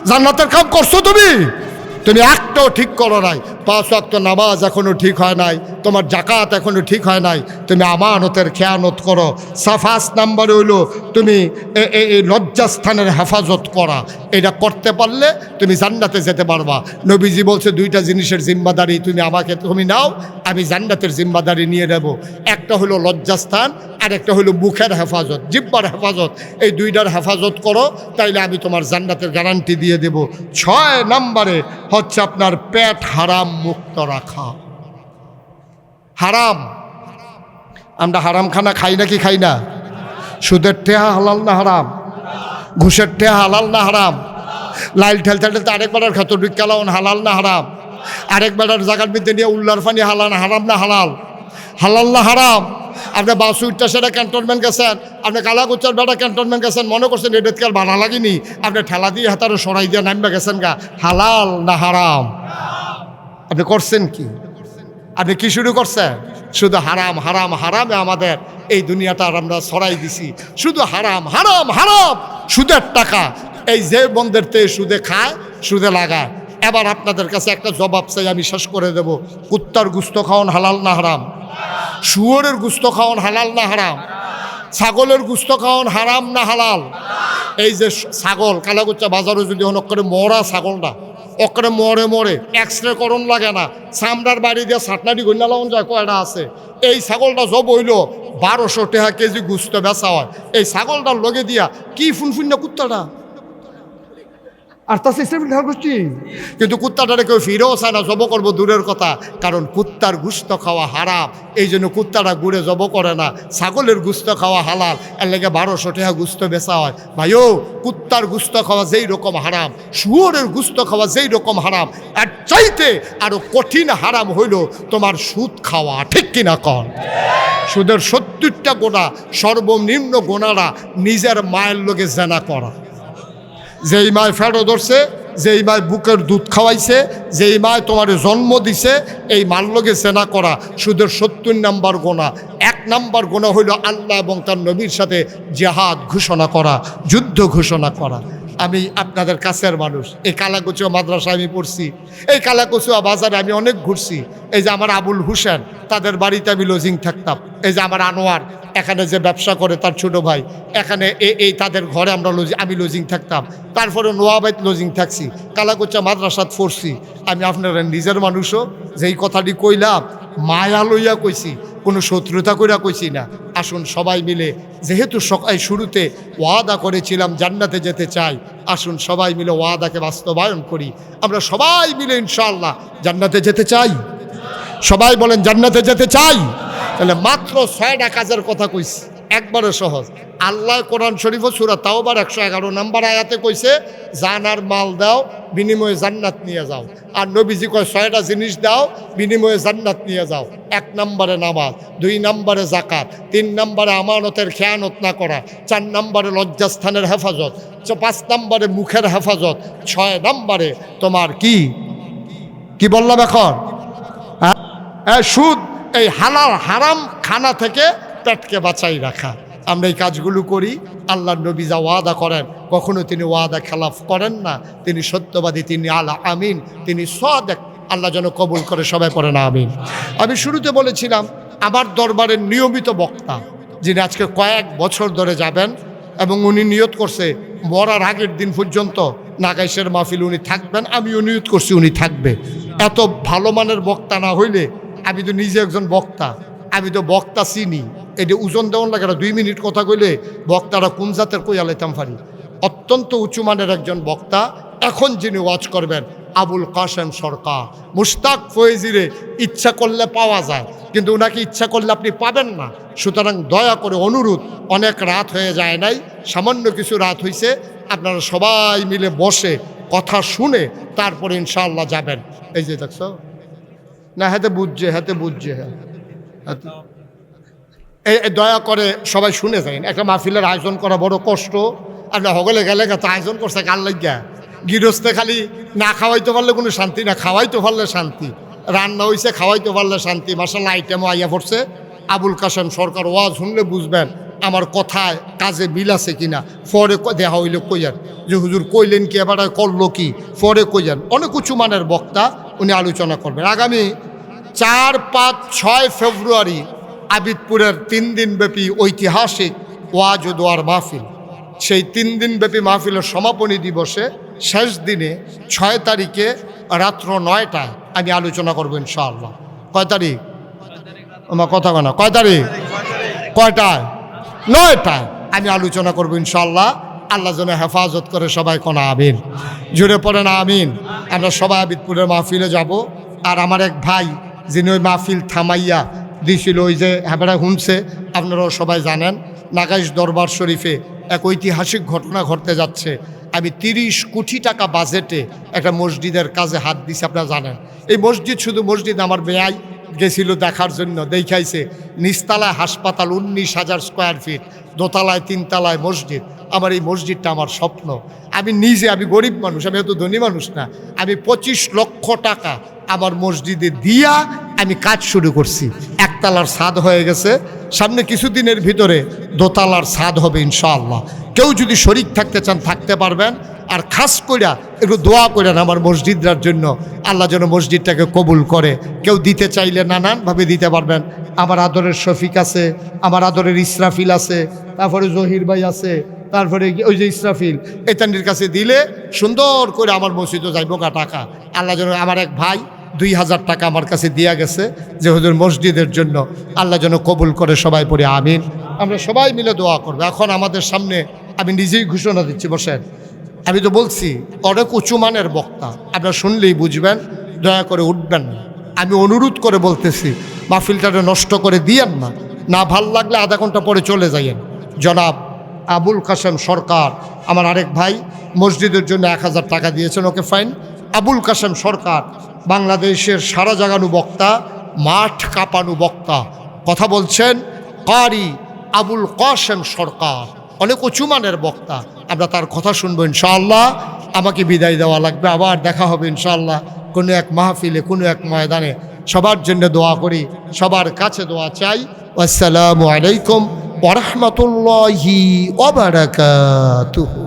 জান্নাতের কাম করছো তুমি? তুমি একটাও ঠিক করো নাই। 5 ওয়াক্ত নামাজ এখনো ঠিক হয় নাই, তোমার জাকাত এখনো ঠিক হয় নাই, তুমি আমানতের খেয়ানত করো। 5 নাম্বারে হইল তুমি এই লজ্জাস্থানের হেফাজত করা। এটা করতে পারলে তুমি জান্নাতে যেতে পারবা। নবীজি বলছে 2টা জিনিসের জিম্মাদারি তুমি নাও, আমি জান্নাতের জিম্মাদারি নিয়ে নেব। একটা হলো লজ্জাস্থান, আর একটা হলো মুখের হেফাজত, জিহ্বার হেফাজত। এই 2টার হেফাজত করো, তাইলে আমি তোমার জান্নাতের গ্যারান্টি দিয়ে দেব। 6 নাম্বারে হচ্ছে আপনার পেট হারাম মুক্ত রাখা। হারাম, আমরা হারাম খানা খাই নাকি খাই না? সুদের টেহা হালাল না হারাম? ঘুষের টেহা হালাল না হারাম? লাইল ঠেলতে ঠেলতে আরেকবার খাতো বিকালাউন হালাল না হারাম? আরেকবার জায়গার মধ্যে নিয়ে উল্লার ফানি হালাল হারাম না হালাল? হালাল না হারাম? আপনি বাসুইটটা সেটা ক্যান্টনমেন্ট গেছেন, আপনি কালাকুচার বেড়া ক্যান্টনমেন্ট গেছেন, মনে করছেন এডেতকাল ভাড়া লাগেনি, আপনি ঠেলা দিয়ে হাতারও সরাই দিয়ে নামবে গেছেন গা। হালাল না হারাম? আপনি করছেন কি? আপনি কি শুরু করছেন? শুধু হারাম হারাম হারামে আমাদের এই দুনিয়াটা আমরা ছড়াই দিছি। শুধু হারাম হারাম হারাম, সুদের টাকা। এই যে বন্ধের তে সুদে খায়, সুদে লাগায়। এবার আপনাদের কাছে একটা জবাব চাই, আমি শেষ করে দেব। কুত্তার গুস্ত খাওয়ান হালাল না হারাম? শুয়োরের গুস্ত খাওয়ান হালাল না হারাম? ছাগলের গুস্ত খাওয়ান হারাম না হালাল? এই যে ছাগল কালাগুচ্চা বাজারে যদি হন করে মরা ছাগলটা অকরে মরে এক্সরে করণ লাগে না, চামড়ার বাড়ি দিয়ে ছাটনাটি গন্যা লাউন যায় কয়টা আছে। এই ছাগলটা জব হইল 1200 টাকা কেজি গুস্ত বেচা হয়। এই ছাগলটার লগে দিয়া কি ফুনফুন্না কুত্তাটা আর তা সিস্টেম ঢাল করছি, কিন্তু কুত্তাটারে কেউ ফিরেও চায় না, জব করবো দূরের কথা, কারণ কুত্তার গুস্ত খাওয়া হারাম। এই জন্য কুত্তাটা ঘুরে জব করে না। ছাগলের গুস্ত খাওয়া হালাল, এর লেগে 1200 টাকা গুস্ত বেচা হয়। ভাইও, কুত্তার গুস্ত খাওয়া যেই রকম হারাম, শুয়োরের গুস্ত খাওয়া যেই রকম হারাম, আর চাইতে আরো কঠিন হারাম হইল তোমার সুদ খাওয়া, ঠিক কিনা কন? সুদের 70টা গোনা, সর্বনিম্ন গোনারা নিজের মায়ের লোকে জেনা করা। যেই মায় ফেরো ধরছে, যেই মায় বুকের দুধ খাওয়াইছে, যেই মায় তোমার জন্ম দিছে, এই মার লগে জেনা করা সুদের 70 নাম্বার গোনা। 1 নাম্বার গোনা হইল আল্লাহ এবং তার নবীর সাথে জিহাদ ঘোষণা করা, যুদ্ধ ঘোষণা করা। আমি আপনাদের কাছের মানুষ, এই কালাকুচুয়া মাদ্রাসায় আমি পড়ছি, এই কালাকুচুয়া বাজারে আমি অনেক ঘুরছি। এই যে আমার আবুল হোসেন, তাদের বাড়িতে আমি লজিং থাকতাম। এই যে আমার আনোয়ার এখানে যে ব্যবসা করে, তার ছোট ভাই এখানে, এই তাদের ঘরে আমি লজিং থাকতাম। তারপরে নোয়াবাইত লজিং থাকছি, কালাকুচা মাদ্রাসাত পড়ছি। আমি আপনার নিজের মানুষও যেই কথাটি কইলাম মায়া লইয়া কইছি, কোনো শত্রুতা কইরা কইছি না। আসুন সবাই মিলে, যেহেতু শুরুতে ওয়াদা করেছিলাম জান্নাতে যেতে চাই, আসুন সবাই মিলে ওয়াদাকে বাস্তবায়ন করি। আমরা সবাই মিলে ইনশাআল্লাহ জান্নাতে যেতে চাই। সবাই বলেন জান্নাতে যেতে চাই। তাহলে মাত্র 6টা কাজের কথা কইছি, একবারে সহজ। আল্লাহ কোরআন শরীফ সূরা তাওবার 111 নম্বর আয়াতে কইছে জানার মাল দাও বিনিময়ে জান্নাত নিয়ে যাও। আর নবীজি কয় 6টা জিনিস দাও বিনিময়ে জান্নাত নিয়ে যাও। 1 নম্বরে নামাজ, 2 নম্বরে যাকাত, 3 নম্বরে আমানতের খেয়ানত না করা, 4 নম্বরে লজ্জাস্থানের হেফাজত, 5 নম্বরে মুখের হেফাজত, 6 নম্বরে তোমার কি বললাম এখন, সুদ, এই হালাল হারাম খানা থেকে পেটকে বাঁচাই রাখা। আমরা এই কাজগুলো করি। আল্লাহর নবী যা ওয়াদা করেন কখনো তিনি ওয়াদা খেলাফ করেন না। তিনি সত্যবাদী, তিনি আলা আমিন, তিনি সাদেক। আল্লাহ যেন কবুল করে, সবাই পড়ে না আমিন। আমি শুরুতে বলেছিলাম আমার দরবারের নিয়মিত বক্তা যিনি আজকে কয়েক বছর ধরে যাবেন এবং উনি নিয়ত করছে মরার আগের দিন পর্যন্ত নাগাইশের মাহফিল উনি থাকবেন। আমিও নিয়ত করছি উনি থাকবে। এত ভালো মানের বক্তা না হইলে, আমি তো নিজে একজন বক্তা, আমি তো বক্তা চিনি, এটা ওজন দেওয়ান লাগে না। 2 মিনিট কথা কইলে বক্তারা কোন জাতের কইয়া লাইতাম পারি। অত্যন্ত উঁচু মানের একজন বক্তা। এখন যিনি ওয়াজ করবেন আবুল কাশেম সরকার। মুশতাক ফয়েজিরে ইচ্ছা করলে পাওয়া যায়, কিন্তু ওনাকে ইচ্ছা করলে আপনি পাবেন না। সুতরাং দয়া করে অনুরোধ, অনেক রাত হয়ে যায় নাই, সামান্য কিছু রাত হয়েছে, আপনারা সবাই মিলে বসে কথা শুনে তারপরে ইনশাআল্লাহ যাবেন। এই যে দেখছো না, হাতে বুঝছে হ্যাঁ, দয়া করে সবাই শুনে যান। একটা মাহফিলের আয়োজন করা বড় কষ্ট। আর না হগলে গেলে তো আয়োজন করছে কার লাগিয়া, গৃহস্থে খালি না খাওয়াইতে পারলে কোনো শান্তি না, খাওয়াইতে পারলে শান্তি। রান্না হয়েছে, খাওয়াইতে পারলে শান্তি। মাশাআল্লাহ আইটেমও আইয়া পড়ছে। আবুল কাশেম সরকার ওয়াজ শুনলে বুঝবেন আমার কথায় কাজে মিল আছে কিনা। পরে দেখা হইলে কইয়ান যে হুজুর কইলেন কি, এবার করলো কি, পরে কইয়ান। অনেক উঁচু মানের বক্তা, উনি আলোচনা করবেন। আগামী 4, 5, 6 ফেব্রুয়ারি আবিদপুরের 3 দিনব্যাপী ঐতিহাসিক ওয়াজ ও দোয়ার মাহফিল। সেই 3 দিনব্যাপী মাহফিলের সমাপনী দিবসে শেষ দিনে 6 তারিখে রাত্র 9টায় আমি আলোচনা করবো ইনশাআল্লাহ। কয় তারিখ? আমার কথা না, কয় তারিখ? কয়টায়? 9টায় আমি আলোচনা করবো ইনশাআল্লাহ। আল্লাহ যেন হেফাজত করে, সবাই কোনা আমিন, জুড়ে পড়ে না আমিন। আমরা সবাই আবিদপুরের মাহফিলে যাব। আর আমার এক ভাই যিনি ওই মাহফিল থামাইয়া দিয়েছিল, ওই যে হ্যাঁ শুনছে, আপনারাও সবাই জানেন, নাগাইশ দরবার শরীফে এক ঐতিহাসিক ঘটনা ঘটতে যাচ্ছে। আমি 30 কোটি টাকা বাজেটে একটা মসজিদের কাজে হাত দিছি, আপনারা জানেন। এই মসজিদ, শুধু মসজিদ, আমার বেয়াই গেছিল দেখার জন্য, দেখাইছে নিচতলায় হাসপাতাল, 19,000 স্কোয়ার ফিট, দোতলায় 3 তলায় মসজিদ। আমার এই মসজিদটা আমার স্বপ্ন। আমি নিজে, আমি গরিব মানুষ, আমি এত ধনী মানুষ না, আমি 25 লক্ষ টাকা আমার মসজিদে দিয়া আমি কাজ শুরু করছি। 1 তলার ছাদ হয়ে গেছে, সামনে কিছুদিনের ভিতরে 2 তলার ছাদ হবে ইনশাআল্লাহ। কেউ যদি শরীক থাকতে চান থাকতে পারবেন। আর খাস কইরা একটু দোয়া করেন আমার মসজিদটার জন্য, আল্লাহ যেন মসজিদটাকে কবুল করে। কেউ দিতে চাইলে নানানভাবে দিতে পারবেন। আমার আদরের শফিক আছে, আমার আদরের ইসরাফিল আছে, তারপরে জহির ভাই আছে, তারপরে ওই যে ইসরাফিল, এতানির কাছে দিলে সুন্দর করে আমার মসজিদও যাইব টাকা। আল্লাহ যেন, আমার এক ভাই 2000 টাকা আমার কাছে দিয়া গেছে যে হুজুর মসজিদের জন্য, আল্লাহ যেন কবুল করে, সবাই পড়ে আমিন। আমরা সবাই মিলে দোয়া করবো। এখন আমাদের সামনে, আমি নিজেই ঘোষণা দিচ্ছি, বসেন। আমি তো বলছি অনেক উঁচু মানের বক্তা, আপনারা শুনলেই বুঝবেন, দয়া করে উঠবেন না। আমি অনুরোধ করে বলতেছি, মাহফিলটাকে নষ্ট করে দিয়েন না। না ভাল লাগলে আধা ঘন্টা পরে চলে যাইয়েন। জনাব আবুল কাশেম সরকার, আমার আরেক ভাই, মসজিদের জন্য 1000 টাকা দিয়েছেন, ওকে ফাইন। আবুল কাশেম সরকার বাংলাদেশের সারা জাগানু বক্তা, মাঠ কাঁপানু বক্তা। কথা বলছেন কারি আবুল কাশেম সরকার, অনেক উঁচু মানের বক্তা। আমরা তার কথা শুনবো ইনশাআল্লাহ। আমাকে বিদায় দেওয়া লাগবে, আবার দেখা হবে ইনশাআল্লাহ কোনো এক মাহফিলে, কোনো এক ময়দানে। সবার জন্য দোয়া করি, সবার কাছে দোয়া চাই। আসসালামু আলাইকুম ওয়া রাহমাতুল্লাহি ওয়া বারাকাতুহু।